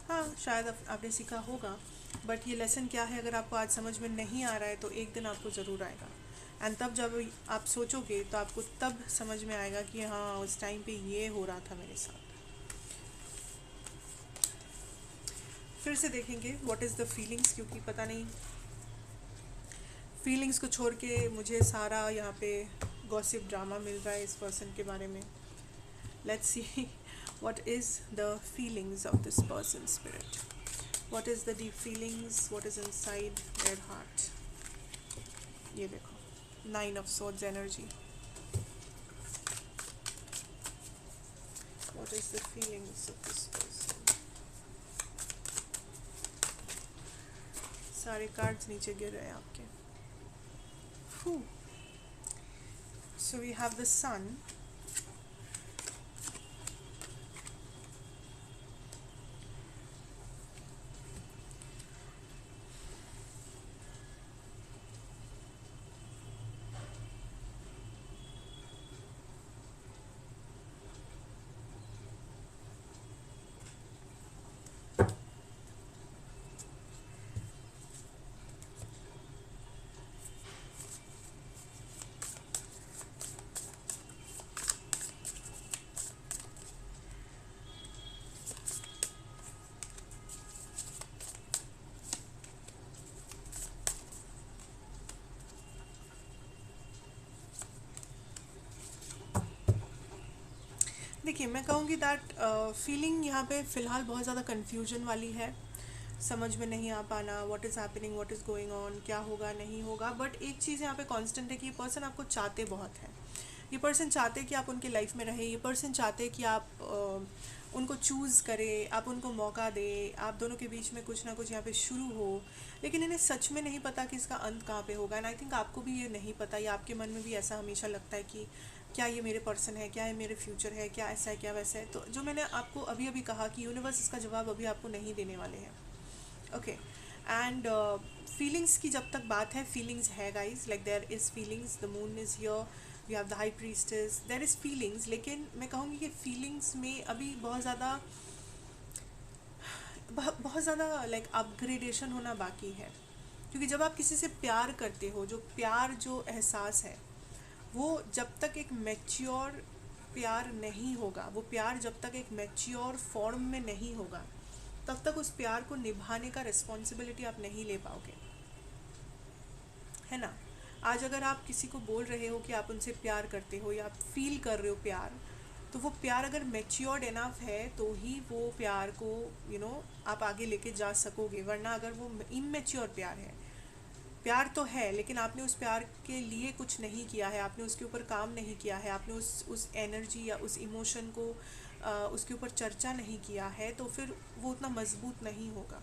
हाँ, शायद आपने सीखा होगा, बट ये लेसन क्या है अगर आपको आज समझ में नहीं आ रहा है तो एक दिन आपको ज़रूर आएगा। एंड तब जब आप सोचोगे तो आपको तब समझ में आएगा कि हाँ, उस टाइम पे ये हो रहा था मेरे साथ। फिर से देखेंगे व्हाट इज़ द फीलिंग्स, क्योंकि पता नहीं फीलिंग्स को छोड़ के मुझे सारा यहाँ पे गॉसिप ड्रामा मिल रहा है इस पर्सन के बारे में। Let's see what is the feelings of this person's spirit, what is the deep feelings, what is inside their heart। ये देखो 9 of swords energy, what is the feelings of this person। सारे cards नीचे गिर रहे हैं आपके। So we have the sun, देखिए मैं कहूँगी दैट फीलिंग यहाँ पे फ़िलहाल बहुत ज़्यादा कन्फ्यूजन वाली है, समझ में नहीं आ पाना what is happening, what is going on, क्या होगा नहीं होगा। बट एक चीज़ यहाँ पे कांस्टेंट है कि ये पर्सन आपको चाहते बहुत है, ये पर्सन चाहते कि आप उनके लाइफ में रहें, ये पर्सन चाहते कि आप उनको चूज़ करें, आप उनको मौका दें, आप दोनों के बीच में कुछ ना कुछ यहाँ पे शुरू हो। लेकिन इन्हें सच में नहीं पता कि इसका अंत कहाँ पे होगा। एंड आई थिंक आपको भी ये नहीं पता, या आपके मन में भी ऐसा हमेशा लगता है कि क्या ये मेरे पर्सन है, क्या ये मेरे फ्यूचर है, क्या ऐसा है, क्या वैसा है। तो जो मैंने आपको अभी अभी कहा कि यूनिवर्स इसका जवाब अभी आपको नहीं देने वाले हैं। ओके, एंड फीलिंग्स की जब तक बात है, फीलिंग्स है guys, like there is feelings, the moon is here, we have the high priestess, there is feelings. लेकिन मैं कहूँगी कि फीलिंग्स में अभी बहुत ज़्यादा लाइक अपग्रेडेशन होना बाकी है। क्योंकि जब आप किसी से प्यार करते हो, जो प्यार, जो एहसास है, वो जब तक एक मैच्योर प्यार नहीं होगा, वो प्यार जब तक एक मैच्योर फॉर्म में नहीं होगा, तब तक उस प्यार को निभाने का रिस्पॉन्सिबिलिटी आप नहीं ले पाओगे, है ना। आज अगर आप किसी को बोल रहे हो कि आप उनसे प्यार करते हो या आप फील कर रहे हो प्यार, तो वो प्यार अगर मैच्योर्ड इनफ है तो ही वो प्यार को आप आगे लेके जा सकोगे। वरना अगर वो इमेच्योर प्यार है, प्यार तो है लेकिन आपने उस प्यार के लिए कुछ नहीं किया है, आपने उसके ऊपर काम नहीं किया है, आपने उस एनर्जी या उस इमोशन को उसके ऊपर चर्चा नहीं किया है, तो फिर वो उतना मजबूत नहीं होगा।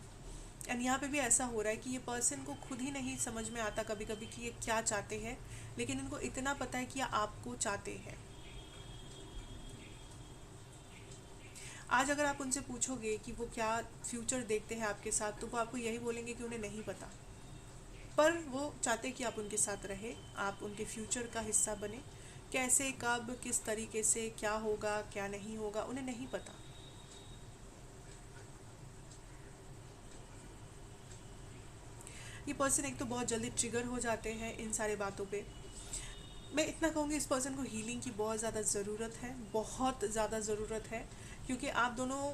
एंड यहाँ पे भी ऐसा हो रहा है कि ये पर्सन को खुद ही नहीं समझ में आता कभी कभी कि ये क्या चाहते हैं, लेकिन इनको इतना पता है कि ये आपको चाहते हैं। आज अगर आप उनसे पूछोगे कि वो क्या फ्यूचर देखते हैं आपके साथ, तो वो आपको यही बोलेंगे कि उन्हें नहीं पता, पर वो चाहते कि आप उनके साथ रहे, आप उनके फ्यूचर का हिस्सा बने। कैसे, कब, किस तरीके से, क्या होगा, क्या नहीं होगा, उन्हें नहीं पता। ये पर्सन एक तो बहुत जल्दी ट्रिगर हो जाते हैं इन सारे बातों पे। मैं इतना कहूँगी इस पर्सन को हीलिंग की बहुत ज़्यादा ज़रूरत है, बहुत ज़्यादा ज़रूरत है, क्योंकि आप दोनों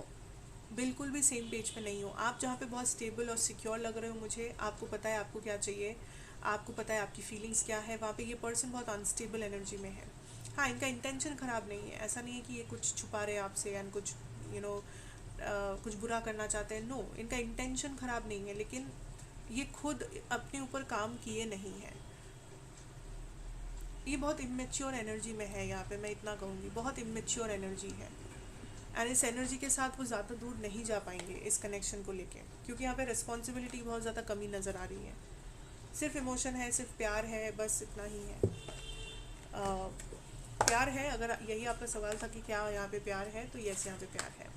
बिल्कुल भी सेम पेज पे नहीं हो। आप जहाँ पे बहुत स्टेबल और सिक्योर लग रहे हो मुझे, आपको पता है आपको क्या चाहिए, आपको पता है आपकी फीलिंग्स क्या है, वहाँ पे ये पर्सन बहुत अनस्टेबल एनर्जी में है। हाँ, इनका इंटेंशन ख़राब नहीं है, ऐसा नहीं है कि ये कुछ छुपा रहे हैं आपसे एंड कुछ यू you नो कुछ बुरा करना चाहते हैं। नो, इनका इंटेंशन ख़राब नहीं है, लेकिन ये खुद अपने ऊपर काम किए नहीं हैं। ये बहुत इमेच्योर एनर्जी में है, यहाँ पे मैं इतना कहूँगी, बहुत इमेच्योर एनर्जी है। एंड इस एनर्जी के साथ वो ज़्यादा दूर नहीं जा पाएंगे इस कनेक्शन को लेके, क्योंकि यहाँ पे रिस्पॉन्सिबिलिटी बहुत ज़्यादा कमी नज़र आ रही है। सिर्फ इमोशन है, सिर्फ प्यार है, बस इतना ही है। प्यार है, अगर यही आपका सवाल था कि क्या यहाँ पे प्यार है, तो यस, यहाँ पे प्यार है।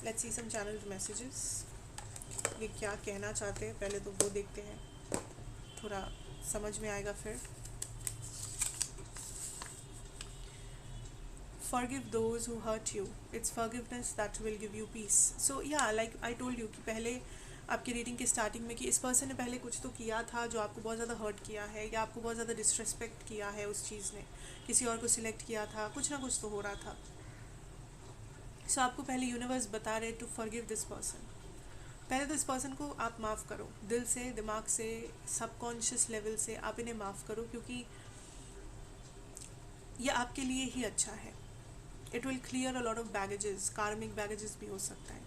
Let's see some channelled messages, ये क्या कहना चाहते हैं, पहले तो वो देखते हैं, थोड़ा समझ में आएगा फिर। Forgive those who hurt you. It's forgiveness that will give you peace. So yeah, like I told you कि पहले आपकी रीडिंग के स्टार्टिंग में कि इस पर्सन ने पहले कुछ तो किया था जो आपको बहुत ज़्यादा हर्ट किया है, या आपको बहुत ज़्यादा डिसरेस्पेक्ट किया है उस चीज़ ने, किसी और को सिलेक्ट किया था, कुछ ना कुछ तो हो रहा था। सो आपको पहले यूनिवर्स बता रहे टू फॉरगिव दिस पर्सन। पहले तो इस पर्सन को आप माफ़ करो, दिल से, दिमाग से, सबकॉन्शियस लेवल से आप इन्हें माफ़ करो, क्योंकि ये आपके लिए ही अच्छा है। It will clear a lot of baggages, कार्मिक बैगेजेस भी हो सकता है,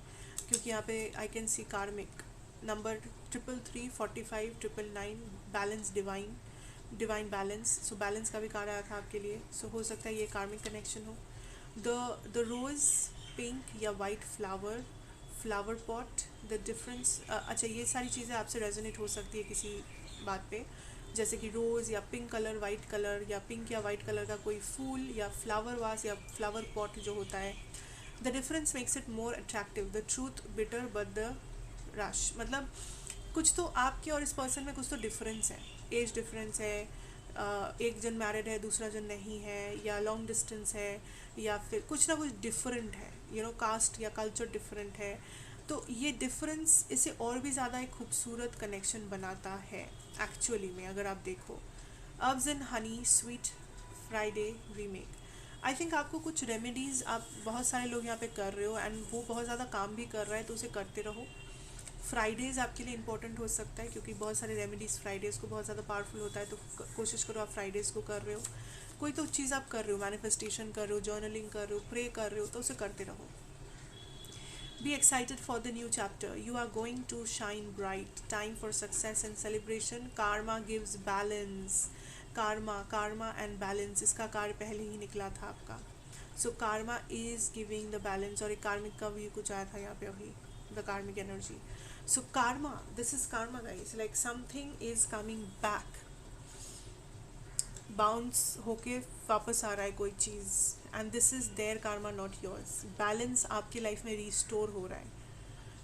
क्योंकि यहाँ पे आई कैन सी कार्मिक number 333 45 999, balance, divine balance. So balance का भी कार्ड आया था आपके लिए। सो हो सकता है ये कार्मिक कनेक्शन हो। द रोज़ पिंक या white flower pot, the difference. अच्छा, ये सारी चीज़ें आपसे रेजोनेट हो सकती है किसी बात पे, जैसे कि रोज़ या पिंक कलर, वाइट कलर, या पिंक या वाइट कलर का कोई फूल, या फ्लावर वास या फ्लावर पॉट जो होता है। The difference makes it more attractive, the truth bitter but the rush. मतलब कुछ तो आपके और इस पर्सन में कुछ तो डिफरेंस है, एज डिफरेंस है, एक जन मैरिड है, दूसरा जन नहीं है, या लॉन्ग डिस्टेंस है, या फिर कुछ ना कुछ डिफरेंट है, कास्ट या कल्चर डिफरेंट है। तो ये डिफरेंस इसे और भी ज़्यादा एक खूबसूरत कनेक्शन बनाता है एक्चुअली में। अगर आप देखो, abs and honey sweet Friday remake, I think आपको कुछ रेमेडीज़, आप बहुत सारे लोग यहाँ पे कर रहे हो एंड वो बहुत ज़्यादा काम भी कर रहा है, तो उसे करते रहो। फ्राइडेज़ आपके लिए इंपॉर्टेंट हो सकता है, क्योंकि बहुत सारे रेमेडीज़ फ्राइडेज़ को बहुत ज़्यादा पावरफुल होता है, तो कोशिश करो आप फ्राइडेज़ को कर रहे हो। कोई तो चीज़ आप कर रहे हो, मैनिफेस्टेशन कर रहे हो, जर्नलिंग कर रहे हो, प्रे कर रहे हो, तो उसे करते रहो। Be excited for the new chapter. You are going to shine bright. Time for success and celebration. Karma gives balance. Karma and balance. इसका कार्ड पहले ही निकला था आपका. So karma is giving the balance. और एक कार्मिक का भी कुछ आया था यहाँ पे अभी. The karmic energy. So karma. This is karma, guys. Like something is coming back. Bounce होके वापस आ रहा है कोई चीज़, and this is their karma, not yours. Balance आपकी लाइफ में रिस्टोर हो रहा है।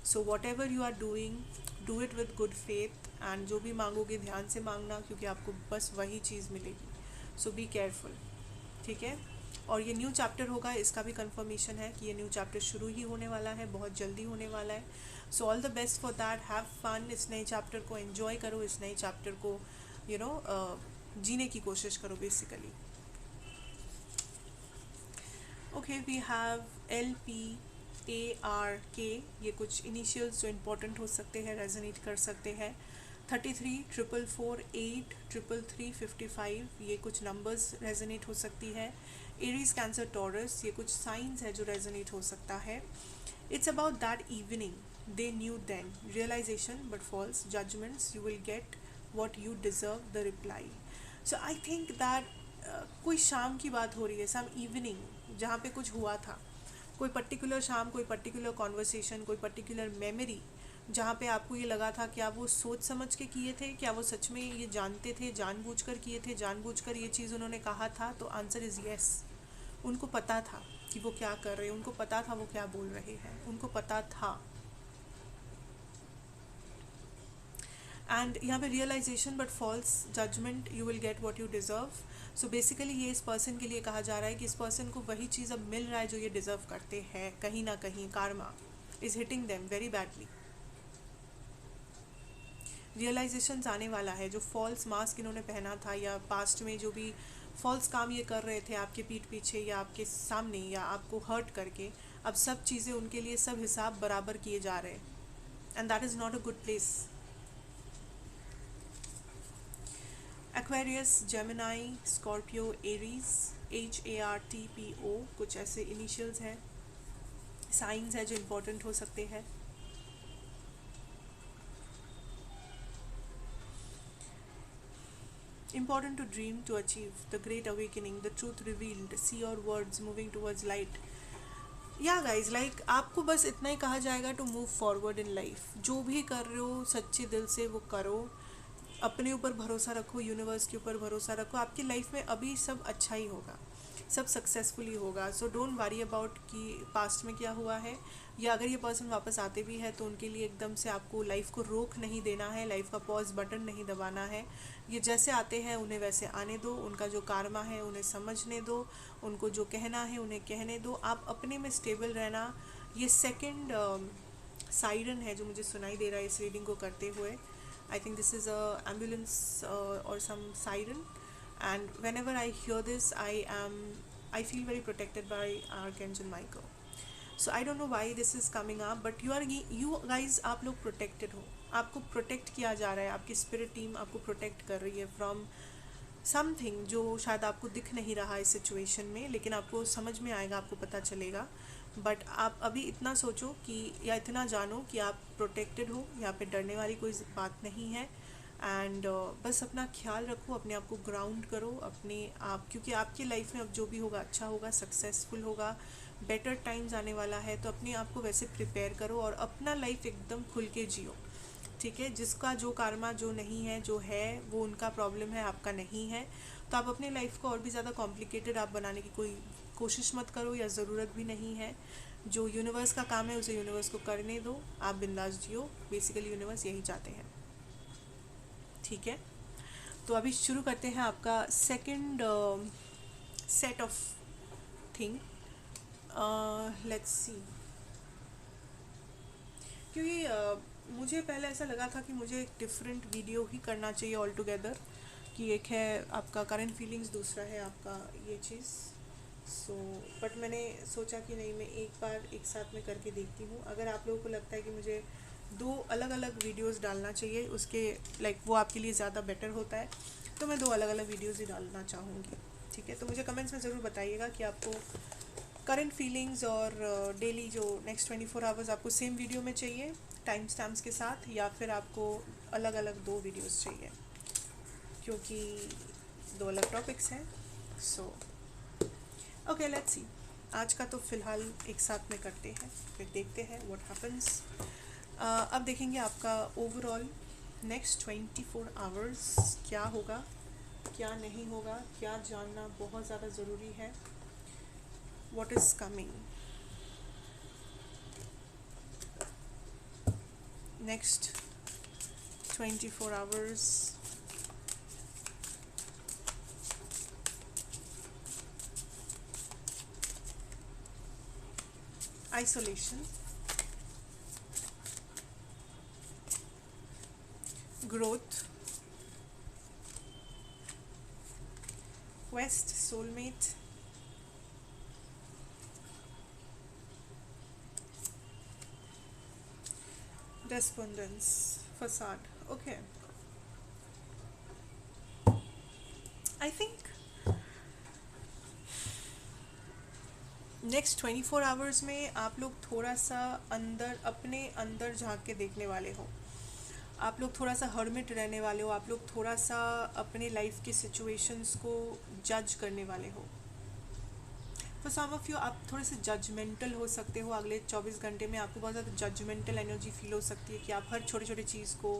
So whatever you are doing, do it with good faith, and जो भी मांगोगे ध्यान से मांगना, क्योंकि आपको बस वही चीज़ मिलेगी। सो बी केयरफुल, ठीक है। और ये न्यू चैप्टर होगा, इसका भी कंफर्मेशन है कि ये न्यू चैप्टर शुरू ही होने वाला है, बहुत जल्दी होने वाला है। So all the best for that, have fun, इस नए चैप्टर को एंजॉय करो, इस नए चैप्टर को जीने की कोशिश करो basically. Okay, we have LPARK, ये कुछ इनिशियल्स जो इम्पोर्टेंट हो सकते हैं, रेजोनेट कर सकते हैं। 33 444 8 33 55, ये कुछ नंबर्स रेजोनेट हो सकती है। एरीज, कैंसर, टॉरस, ये कुछ साइंस है जो रेजोनेट हो सकता है। It's about that evening they knew then, realisation but false, judgements, you will get what you deserve, the reply. So I think that कोई शाम की बात हो रही है, सम इवनिंग जहाँ पे कुछ हुआ था, कोई पर्टिकुलर शाम, कोई पर्टिकुलर कॉन्वर्सेशन, कोई पर्टिकुलर मेमोरी, जहाँ पे आपको ये लगा था क्या वो सोच समझ के किए थे, क्या वो सच में ये जानते थे, जानबूझकर किए थे, जानबूझकर ये चीज़ उन्होंने कहा था। तो आंसर इज़ येस। उनको पता था कि वो क्या कर रहे हैं, उनको पता था वो क्या बोल रहे हैं, उनको पता था। एंड यहाँ पे realisation but false, judgement, you will get what you deserve. So basically ये इस पर्सन के लिए कहा जा रहा है कि इस पर्सन को वही चीज़ अब मिल रहा है जो ये डिज़र्व करते हैं। कहीं ना कहीं karma is hitting them very badly. Realisations आने वाला है। जो फॉल्स मास्क इन्होंने पहना था, या पास्ट में जो भी फॉल्स काम ये कर रहे थे आपके पीठ पीछे या आपके सामने या आपको हर्ट करके, अब सब चीज़ें उनके लिए, सब हिसाब बराबर किए जा रहे हैं। And that is not a good place. Aquarius, Gemini, Scorpio, Aries, HARTPO कुछ ऐसे इनिशियल्स हैं, साइंस है जो इम्पोर्टेंट हो सकते हैं. Important to dream to achieve the great awakening, the truth revealed, see your words moving towards light. या guys like आपको बस इतना ही कहा जाएगा to move forward in life. जो भी कर रहे हो सच्चे दिल से वो करो, अपने ऊपर भरोसा रखो, यूनिवर्स के ऊपर भरोसा रखो. आपकी लाइफ में अभी सब अच्छा ही होगा, सब सक्सेसफुली होगा. सो डोंट वरी अबाउट कि पास्ट में क्या हुआ है, या अगर ये पर्सन वापस आते भी है तो उनके लिए एकदम से आपको लाइफ को रोक नहीं देना है, लाइफ का पॉज बटन नहीं दबाना है. ये जैसे आते हैं उन्हें वैसे आने दो, उनका जो कारमा है उन्हें समझने दो, उनको जो कहना है उन्हें कहने दो. आप अपने में स्टेबल रहना. ये सेकंड साइरन है जो मुझे सुनाई दे रहा है इस रीडिंग को करते हुए. I think this is a ambulance और सम siren. And whenever I hear this, I feel very protected by Archangel Michael. So I don't know why this is coming up, but you guys, आप लोग protected हो. आपको protect किया जा रहा है, आपकी spirit team आपको protect कर रही है from समथिंग जो शायद आपको दिख नहीं रहा इस सिचुएशन में, लेकिन आपको समझ में आएगा, आपको पता चलेगा. बट आप अभी इतना सोचो कि, या इतना जानो कि आप प्रोटेक्टेड हो, यहाँ पे डरने वाली कोई बात नहीं है. एंड बस अपना ख्याल रखो, अपने आप को ग्राउंड करो अपने आप, क्योंकि आपकी लाइफ में अब जो भी होगा अच्छा होगा, सक्सेसफुल होगा, बेटर टाइम्स आने वाला है. तो अपने आप को वैसे प्रिपेयर करो और अपना लाइफ एकदम खुल के जियो. ठीक है, जिसका जो कारमा जो नहीं है, जो है वो उनका प्रॉब्लम है, आपका नहीं है. तो आप अपने लाइफ को और भी ज़्यादा कॉम्प्लिकेटेड आप बनाने की कोई कोशिश मत करो, या ज़रूरत भी नहीं है. जो यूनिवर्स का काम है उसे यूनिवर्स को करने दो, आप बिंदास जियो. बेसिकली यूनिवर्स यही चाहते हैं. ठीक है, तो अभी शुरू करते हैं आपका second set of thing. Let's see. क्योंकि मुझे पहले ऐसा लगा था कि मुझे एक डिफरेंट वीडियो ही करना चाहिए ऑल टुगेदर, कि एक है आपका करंट फीलिंग्स, दूसरा है आपका ये चीज़. सो बट मैंने सोचा कि नहीं, मैं एक बार एक साथ में करके देखती हूँ. अगर आप लोगों को लगता है कि मुझे दो अलग अलग वीडियोस डालना चाहिए, उसके लाइक वो आपके लिए ज़्यादा बेटर होता है, तो मैं दो अलग अलग वीडियोस ही डालना चाहूँगी. ठीक है, तो मुझे कमेंट्स में ज़रूर बताइएगा कि आपको करंट फीलिंग्स और डेली जो नेक्स्ट 24 आवर्स आपको सेम वीडियो में चाहिए टाइम स्टैम्प्स के साथ, या फिर आपको अलग अलग दो वीडियोस चाहिए, क्योंकि दो अलग टॉपिक्स हैं. So okay, let's see. आज का तो फ़िलहाल एक साथ में करते हैं, फिर देखते हैं व्हाट हैपन्स. अब देखेंगे आपका ओवरऑल नेक्स्ट 24 आवर्स क्या होगा, क्या नहीं होगा, क्या जानना बहुत ज़्यादा ज़रूरी है. What is coming next 24 hours. Isolation, growth, quest, soulmate, despondence, facade. Okay, I think next 24 hours में आप लोग थोड़ा सा अंदर, अपने अंदर झांक के देखने वाले हो. आप लोग थोड़ा सा हर्मिट रहने वाले हो. आप लोग थोड़ा सा अपने लाइफ की सिचुएशंस को जज करने वाले हो. फॉर सम ऑफ यू आप थोड़े से जजमेंटल हो सकते हो. अगले 24 घंटे में आपको बहुत ज़्यादा जजमेंटल एनर्जी फील हो सकती है कि आप हर छोटे छोटे चीज़ को,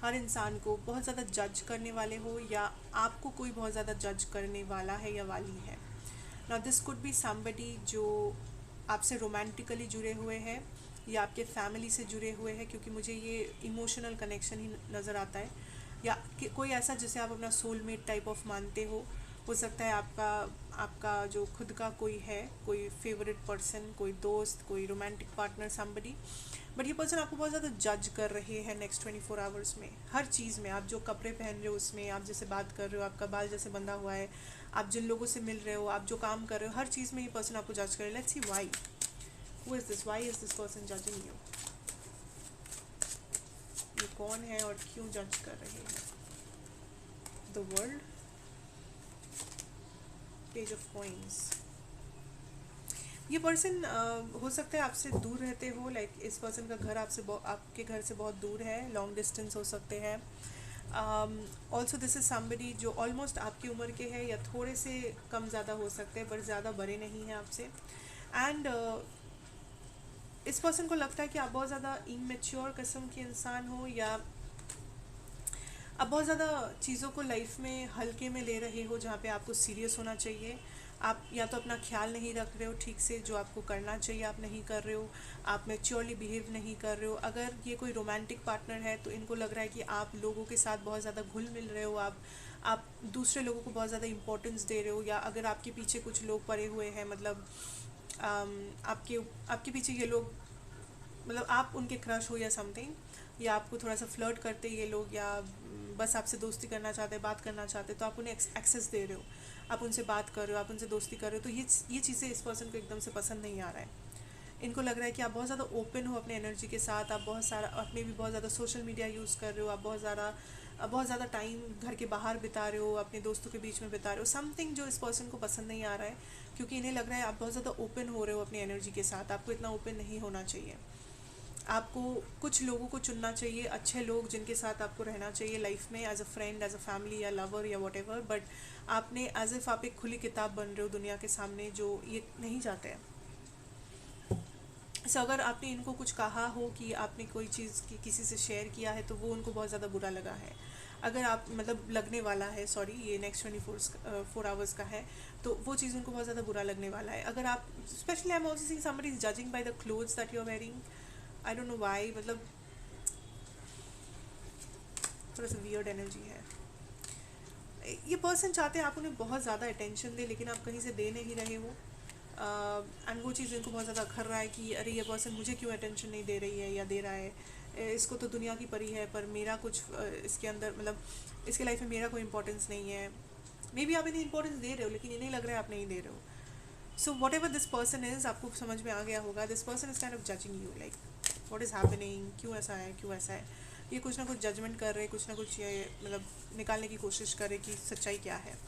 हर इंसान को बहुत ज़्यादा जज करने वाले हो, या आपको कोई बहुत ज़्यादा जज करने वाला है या वाली है. Now this could be somebody जो आपसे रोमांटिकली जुड़े हुए हैं, या आपके फैमिली से जुड़े हुए हैं, क्योंकि मुझे ये इमोशनल कनेक्शन ही नज़र आता है. या कोई ऐसा जिसे आप अपना सोलमेट टाइप ऑफ मानते हो सकता है आपका जो खुद का कोई है, कोई फेवरेट पर्सन, कोई दोस्त, कोई रोमांटिक पार्टनर, समबडी. बट ये पर्सन आपको बहुत ज़्यादा जज कर रहे हैं नेक्स्ट 24 आवर्स में. हर चीज़ में, आप जो कपड़े पहन रहे हो उसमें, आप जैसे बात कर रहे हो, आपका बाल जैसे बंधा हुआ है, आप जिन लोगों से मिल रहे हो, आप जो काम कर रहे हो, हर चीज़ में ये पर्सन आपको जज करे. Let's see why. Who is this? Why is this person judging you? ये कौन है और क्यों जज कर रहे हैं? The world, page of coins. ये पर्सन हो सकता है आपसे दूर रहते हो, लाइक इस पर्सन का घर आपके घर से बहुत दूर है, लॉन्ग डिस्टेंस हो सकते हैं। ऑल्सो दिस इज़ समबडी जो ऑलमोस्ट आपकी उम्र के हैं या थोड़े से कम ज़्यादा हो सकते हैं, पर ज़्यादा बड़े नहीं हैं आपसे। एंड इस पर्सन को लगता है कि आप बहुत ज़्यादा इमेच्योर किस्म के इंसान हो, या आप बहुत ज़्यादा चीज़ों को लाइफ में हल्के में ले रहे हो, जहाँ पे आपको सीरियस होना चाहिए। आप या तो अपना ख्याल नहीं रख रहे हो ठीक से, जो आपको करना चाहिए आप नहीं कर रहे हो, आप मैच्योरली बिहेव नहीं कर रहे हो। अगर ये कोई रोमांटिक पार्टनर है तो इनको लग रहा है कि आप लोगों के साथ बहुत ज़्यादा घुल मिल रहे हो, आप दूसरे लोगों को बहुत ज़्यादा इंपॉर्टेंस दे रहे हो, या अगर आपके पीछे कुछ लोग पड़े हुए हैं, मतलब आपके आपके पीछे ये लोग, मतलब आप उनके क्रश हो या समथिंग, या आपको थोड़ा सा फ्लर्ट करते ये लोग, या बस आपसे दोस्ती करना चाहते हैं, बात करना चाहते हैं, तो आप उन्हें एक्सेस दे रहे हो, आप उनसे बात कर रहे हो, आप उनसे दोस्ती कर रहे हो, तो ये चीज़ें इस पर्सन को एकदम से पसंद नहीं आ रहा है। इनको लग रहा है कि आप बहुत ज़्यादा ओपन हो अपने एनर्जी के साथ, आप बहुत सारा अपने भी बहुत ज़्यादा सोशल मीडिया यूज़ कर रहे हो, आप बहुत ज़्यादा टाइम घर के बाहर बिता रहे हो, अपने दोस्तों के बीच में बिता रहे हो, समथिंग जो इस पर्सन को पसंद नहीं आ रहा है, क्योंकि इन्हें लग रहा है आप बहुत ज़्यादा ओपन हो रहे हो अपनी एनर्जी के साथ। आपको इतना ओपन नहीं होना चाहिए। आपको कुछ लोगों को चुनना चाहिए, अच्छे लोग जिनके साथ आपको रहना चाहिए लाइफ में, as a friend, as a family या लवर या वॉट एवर, बट आपने एज इफ़ आप एक खुली किताब बन रहे हो दुनिया के सामने, जो ये नहीं चाहते हैं। सो अगर आपने इनको कुछ कहा हो कि आपने कोई चीज़ किसी से शेयर किया है, तो वो उनको बहुत ज़्यादा बुरा लगा है। अगर आप मतलब लगने वाला है, सॉरी, ये नेक्स्ट 24 आवर्स का है, तो वो चीज़ उनको बहुत ज़्यादा बुरा लगने वाला है। अगर आप, specially I am also seeing somebody is judging by the clothes that you are wearing. I don't know why, मतलब थोड़ा सा वियर्ड एनर्जी है। ये पर्सन चाहते हैं आप उन्हें बहुत ज़्यादा अटेंशन दे, लेकिन आप कहीं से दे नहीं रहे हो। एंड वो चीज़ इनको बहुत ज़्यादा अखर रहा है कि अरे ये पर्सन मुझे क्यों अटेंशन नहीं दे रही है या दे रहा है, इसको तो दुनिया की परी है, पर मेरा कुछ इसके अंदर, मतलब इसके लाइफ में मेरा कोई इंपॉर्टेंस नहीं है। मे बी आप इन्हें इंपॉर्टेंस दे रहे हो, लेकिन इन्हें लग रहा है आप नहीं दे रहे हो। So what ever this person is, आपको समझ में आ गया होगा, this person is kind of judging you, like what is happening, क्यों ऐसा है, क्यों ऐसा है। ये कुछ ना कुछ जजमेंट कर रहे, कुछ ना कुछ ये मतलब निकालने की कोशिश कर रहे कि सच्चाई क्या है।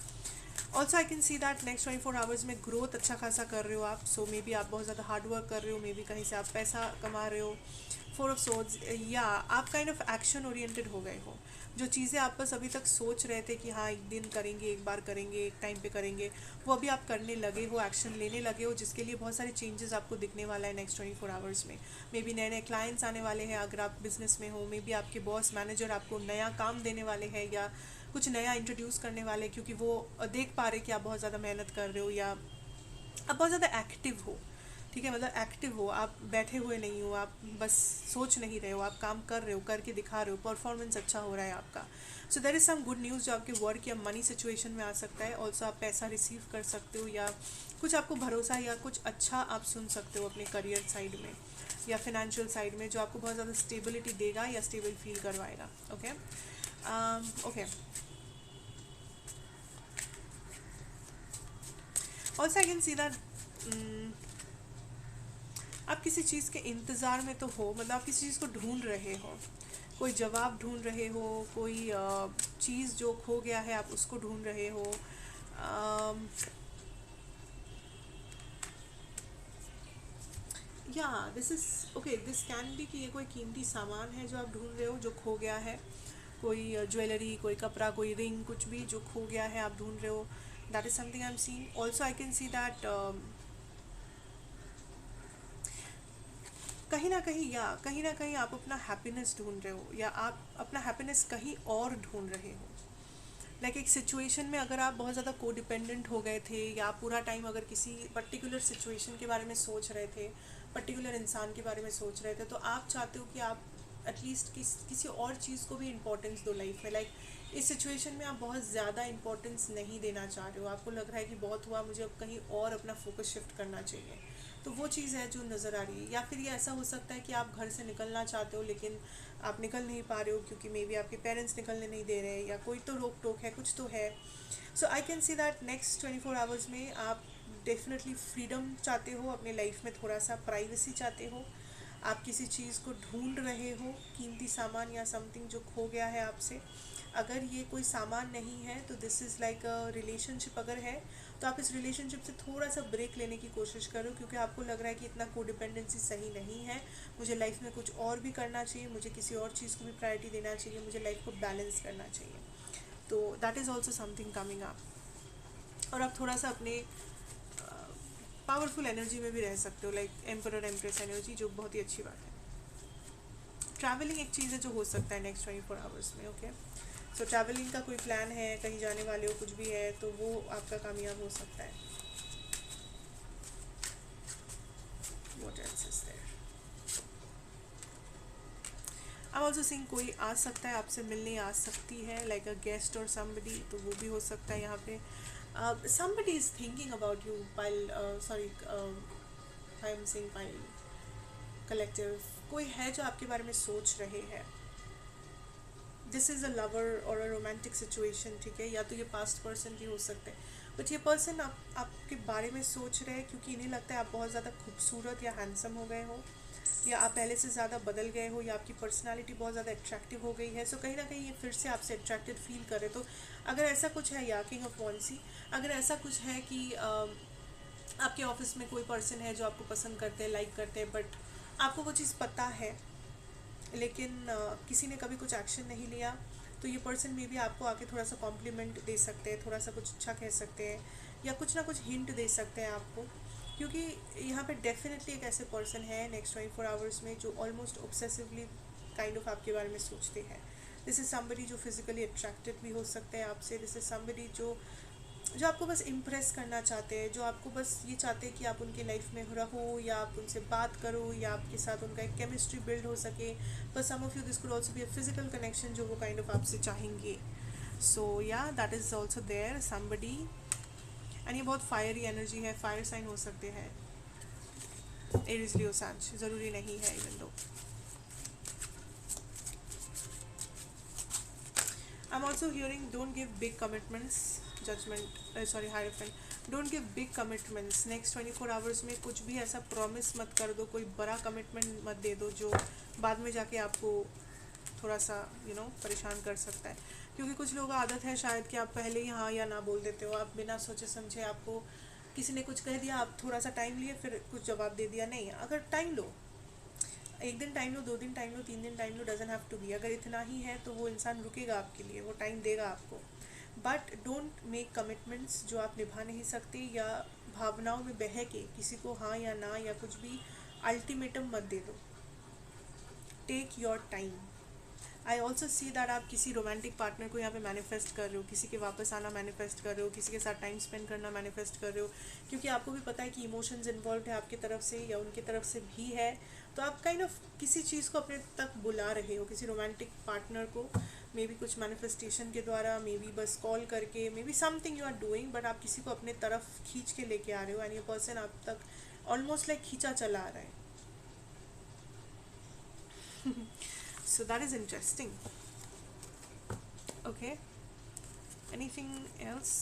Also I can see that next 24 hours में ग्रोथ अच्छा खासा कर रहे हो आप। सो मे बी आप बहुत ज़्यादा हार्ड वर्क कर रहे हो, मे बी कहीं से आप पैसा कमा रहे हो, 4 ऑफ सोर्ड्स, या आप काइंड ऑफ एक्शन ओरिएंटेड हो गए हो। जो चीज़ें आप बस अभी तक सोच रहे थे कि हाँ एक दिन करेंगे, एक बार करेंगे, एक टाइम पे करेंगे, वो अभी आप करने लगे हो, एक्शन लेने लगे हो, जिसके लिए बहुत सारे चेंजेस आपको दिखने वाला है नेक्स्ट 24 आवर्स में। मे बी नए नए क्लाइंट्स आने वाले हैं अगर आप बिजनेस में हो, मे बी आपके बॉस मैनेजर आपको नया काम देने वाले हैं, या कुछ नया इंट्रोड्यूस करने वाले, क्योंकि वो देख पा रहे कि आप बहुत ज़्यादा मेहनत कर रहे हो, या आप बहुत ज़्यादा एक्टिव हो। ठीक है, मतलब एक्टिव हो, आप बैठे हुए नहीं हो, आप बस सोच नहीं रहे हो, आप काम कर रहे हो, करके दिखा रहे हो, परफॉर्मेंस अच्छा हो रहा है आपका। So there is some good news जो आपके वर्क या मनी सिचुएशन में आ सकता है। ऑल्सो आप पैसा रिसीव कर सकते हो, या कुछ आपको भरोसा या कुछ अच्छा आप सुन सकते हो अपने करियर साइड में या फिनेंशियल साइड में, जो आपको बहुत ज़्यादा स्टेबिलिटी देगा या स्टेबल फील करवाएगा। Okay, okay. Also I can see that आप किसी चीज़ के इंतज़ार में तो हो, मतलब आप किसी चीज़ को ढूंढ रहे हो, कोई जवाब ढूंढ रहे हो, कोई चीज़ जो खो गया है आप उसको ढूंढ रहे हो। या this is okay, this can be कि ये कोई कीमती सामान है जो आप ढूंढ रहे हो, जो खो गया है, कोई ज्वेलरी, कोई कपड़ा, कोई रिंग, कुछ भी जो खो गया है आप ढूंढ रहे हो। That is something I am seeing. Also I can see that कहीं ना कहीं आप अपना हैप्पीनेस ढूंढ रहे हो, या आप अपना हैप्पीनेस कहीं और ढूंढ रहे हो। लाइक एक सिचुएशन में अगर आप बहुत ज़्यादा को डिपेंडेंट हो गए थे, या आप पूरा टाइम अगर किसी पर्टिकुलर सिचुएशन के बारे में सोच रहे थे, पर्टिकुलर इंसान के बारे में सोच रहे थे, तो आप चाहते हो कि आप एटलीस्ट किसी और चीज़ को भी इम्पोर्टेंस दो लाइफ में। लाइक इस सिचुएशन में आप बहुत ज़्यादा इंपॉर्टेंस नहीं देना चाह रहे हो, आपको लग रहा है कि बहुत हुआ, मुझे अब कहीं और अपना फोकस शिफ्ट करना चाहिए। तो वो चीज़ है जो नज़र आ रही है। या फिर ये ऐसा हो सकता है कि आप घर से निकलना चाहते हो, लेकिन आप निकल नहीं पा रहे हो क्योंकि मे बी आपके पेरेंट्स निकलने नहीं दे रहे, या कोई तो रोक टोक है, कुछ तो है। So I can see that next 24 hours में आप डेफिनेटली फ्रीडम चाहते हो अपने लाइफ में, थोड़ा सा प्राइवेसी चाहते हो, आप किसी चीज़ को ढूंढ रहे हो, कीमती सामान या समथिंग जो खो गया है आपसे। अगर ये कोई सामान नहीं है तो this is like a relationship अगर है, तो आप इस रिलेशनशिप से थोड़ा सा ब्रेक लेने की कोशिश करो, क्योंकि आपको लग रहा है कि इतना कोडिपेंडेंसी सही नहीं है, मुझे लाइफ में कुछ और भी करना चाहिए, मुझे किसी और चीज़ को भी प्रायोरिटी देना चाहिए, मुझे लाइफ को बैलेंस करना चाहिए। तो that is also something coming up. और आप थोड़ा सा अपने पावरफुल एनर्जी में भी रह सकते हो, लाइक एम्परर एम्प्रेस एनर्जी, जो बहुत ही अच्छी बात है। ट्रैवलिंग एक चीज़ है जो हो सकता है नेक्स्ट 24 आवर्स में। ओके, सो ट्रैवलिंग का कोई प्लान है, कहीं जाने वाले हो, कुछ भी है, तो वो आपका कामयाब हो सकता है। What else is there? I also seeing कोई आ सकता है, आपसे मिलने आ सकती है, लाइक अ गेस्ट और समबडी, तो वो भी हो सकता है यहाँ पे। Somebody is thinking about you pile, sorry, I am seeing pile collective. कोई है जो आपके बारे में सोच रहे हैं। दिस इज़ अ लवर और अ रोमांटिक सिचुएशन, ठीक है, या तो ये पास्ट पर्सन भी हो सकते हैं, बट ये पर्सन आपके बारे में सोच रहे हैं क्योंकि इन्हें लगता है आप बहुत ज़्यादा खूबसूरत या हैंडसम हो गए हो, या आप पहले से ज़्यादा बदल गए हो, या आपकी पर्सनालिटी बहुत ज़्यादा अट्रैक्टिव हो गई है। सो कहीं ना कहीं ये फिर से आपसे अट्रैक्टेड फील करे। तो अगर ऐसा कुछ है, या किंग ऑफ वॉन्सी, अगर ऐसा कुछ है कि आपके ऑफिस में कोई पर्सन है जो आपको पसंद करते हैं, लाइक करते हैं, बट आपको वो चीज़ पता है, लेकिन किसी ने कभी कुछ एक्शन नहीं लिया, तो ये पर्सन में भी आपको आके थोड़ा सा कॉम्प्लीमेंट दे सकते हैं, थोड़ा सा कुछ अच्छा कह सकते हैं, या कुछ ना कुछ हिंट दे सकते हैं आपको, क्योंकि यहाँ पे डेफिनेटली एक ऐसे पर्सन है नेक्स्ट 24 आवर्स में जो ऑलमोस्ट ऑब्सेसिवली काइंड ऑफ आपके बारे में सोचते हैं। दिस इज़ समबडी जो फिजिकली अट्रैक्टेड भी हो सकते हैं आपसे। दिस इज़ समबडी जो जो आपको बस इम्प्रेस करना चाहते हैं, जो आपको बस ये चाहते हैं कि आप उनकी लाइफ में रहो, या आप उनसे बात करो, या आपके साथ उनका एक केमिस्ट्री बिल्ड हो सके। But some of you this could also be a physical connection जो वो काइंड ऑफ आपसे चाहेंगे। So yeah that is also there somebody. And ये बहुत फायरी एनर्जी है, फायर साइन हो सकते हैं, एरीज लियो सांच, ज़रूरी नहीं है even though. I'm also hearing don't give big commitments, judgment, sorry, hierophant, don't give big commitments next 24 hours में। कुछ भी ऐसा प्रॉमिस मत कर दो, कोई बड़ा कमिटमेंट मत दे दो जो बाद में जाके आपको थोड़ा सा परेशान कर सकता है। क्योंकि कुछ लोगों का आदत है शायद कि आप पहले ही हाँ या ना बोल देते हो, आप बिना सोचे समझे, आपको किसी ने कुछ कह दिया, आप थोड़ा सा टाइम लिए, फिर कुछ जवाब दे दिया। नहीं, अगर टाइम लो, एक दिन टाइम लो, 2 दिन टाइम लो, 3 दिन टाइम लो, डजन हैव टू बी। अगर इतना ही है तो वो इंसान रुकेगा आपके लिए, वो टाइम देगा आपको। बट डोंट मेक कमिटमेंट्स जो आप निभा नहीं सकते, या भावनाओं में बह के किसी को हाँ या ना या कुछ भी अल्टीमेटम मत दे दो। Take your time. I also see that आप किसी रोमांटिक पार्टनर को यहाँ पे मैनिफेस्ट कर रहे हो, किसी के वापस आना मैनिफेस्ट कर रहे हो, किसी के साथ टाइम स्पेंड करना मैनिफेस्ट कर रहे हो, क्योंकि आपको भी पता है कि इमोशंस इन्वॉल्व है आपकी तरफ से या उनकी तरफ से भी है। तो आप काइंड ऑफ किसी चीज़ को अपने तक बुला रहे हो, किसी रोमांटिक पार्टनर को, मे बी कुछ मैनिफेस्टेशन के द्वारा, मे बी बस कॉल करके, maybe something you are doing, but आप किसी को अपने तरफ खींच के लेके आ रहे हो, एंड ये पर्सन आप तक ऑलमोस्ट लाइक खींचा चला आ रहा है। So that is interesting. Okay, anything else?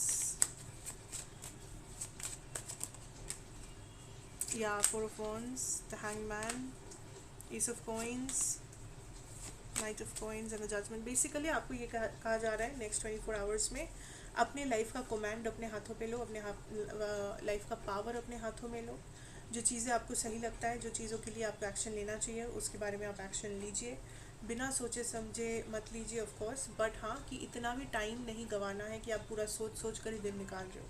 Yeah, Four of Wands, the Hangman, Ace of Coins, Knight of Coins and the Judgment. Basically आपको ये कहा जा रहा है नेक्स्ट 24 आवर्स में अपने लाइफ का कमांड अपने हाथों पे लो, अपने लाइफ का पावर अपने हाथों में लो। जो चीज़ें आपको सही लगता है, जो चीज़ों के लिए आपको एक्शन लेना चाहिए, उसके बारे में आप एक्शन लीजिए, बिना सोचे समझे मत लीजिए ऑफ कोर्स, बट हाँ कि इतना भी टाइम नहीं गंवाना है कि आप पूरा सोच सोच कर ही दिन निकाल रहे हो।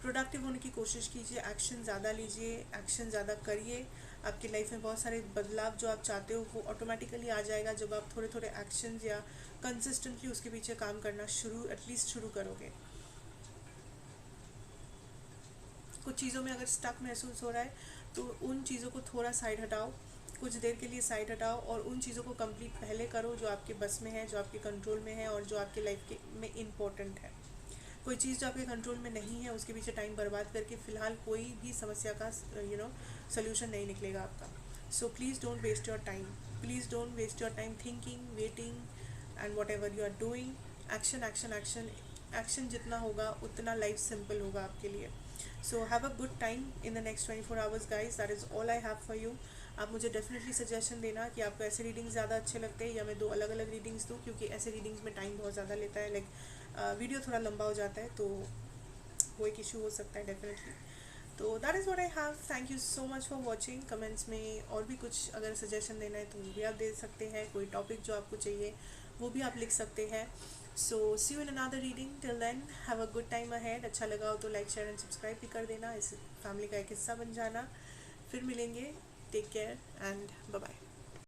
प्रोडक्टिव होने की कोशिश कीजिए, एक्शन ज़्यादा लीजिए, एक्शन ज़्यादा करिए। आपकी लाइफ में बहुत सारे बदलाव जो आप चाहते हो वो ऑटोमेटिकली आ जाएगा जब आप थोड़े थोड़े एक्शन या कंसिस्टेंटली उसके पीछे काम करना एटलीस्ट शुरू करोगे। कुछ चीज़ों में अगर स्टक महसूस हो रहा है तो उन चीज़ों को थोड़ा साइड हटाओ, कुछ देर के लिए साइड हटाओ, और उन चीज़ों को कंप्लीट पहले करो जो आपके बस में है, जो आपके कंट्रोल में है, और जो आपके लाइफ के में इम्पोर्टेंट है। कोई चीज़ जो आपके कंट्रोल में नहीं है उसके पीछे टाइम बर्बाद करके फ़िलहाल कोई भी समस्या का सोल्यूशन नहीं निकलेगा आपका। So please don't waste your time, please don't waste your time thinking, waiting and whatever you are doing. Action action action action जितना होगा उतना लाइफ सिंपल होगा आपके लिए। So have a good time in the next 24 hours guys, that is all I have for you. आप मुझे definitely suggestion देना कि आपको ऐसे रीडिंग्स ज़्यादा अच्छे लगते हैं या मैं 2 अलग अलग रीडिंग्स दूँ, क्योंकि ऐसे रीडिंग्स में टाइम बहुत ज़्यादा लेता है, लाइक वीडियो थोड़ा लंबा हो जाता है, तो वो एक इशू हो सकता है डेफिनेटली। तो that is what I have. Thank you so much for watching. Comments में और भी कुछ अगर सजेशन देना है तो वो भी आप दे सकते हैं, कोई टॉपिक जो आपको चाहिए वो भी आप लिख सकते हैं। So see you in another reading, till then have a good time ahead. अच्छा लगा हो तो लाइक शेयर एंड सब्सक्राइब भी कर देना, इस फैमिली का एक हिस्सा बन जाना। फिर मिलेंगे, take care and bye bye.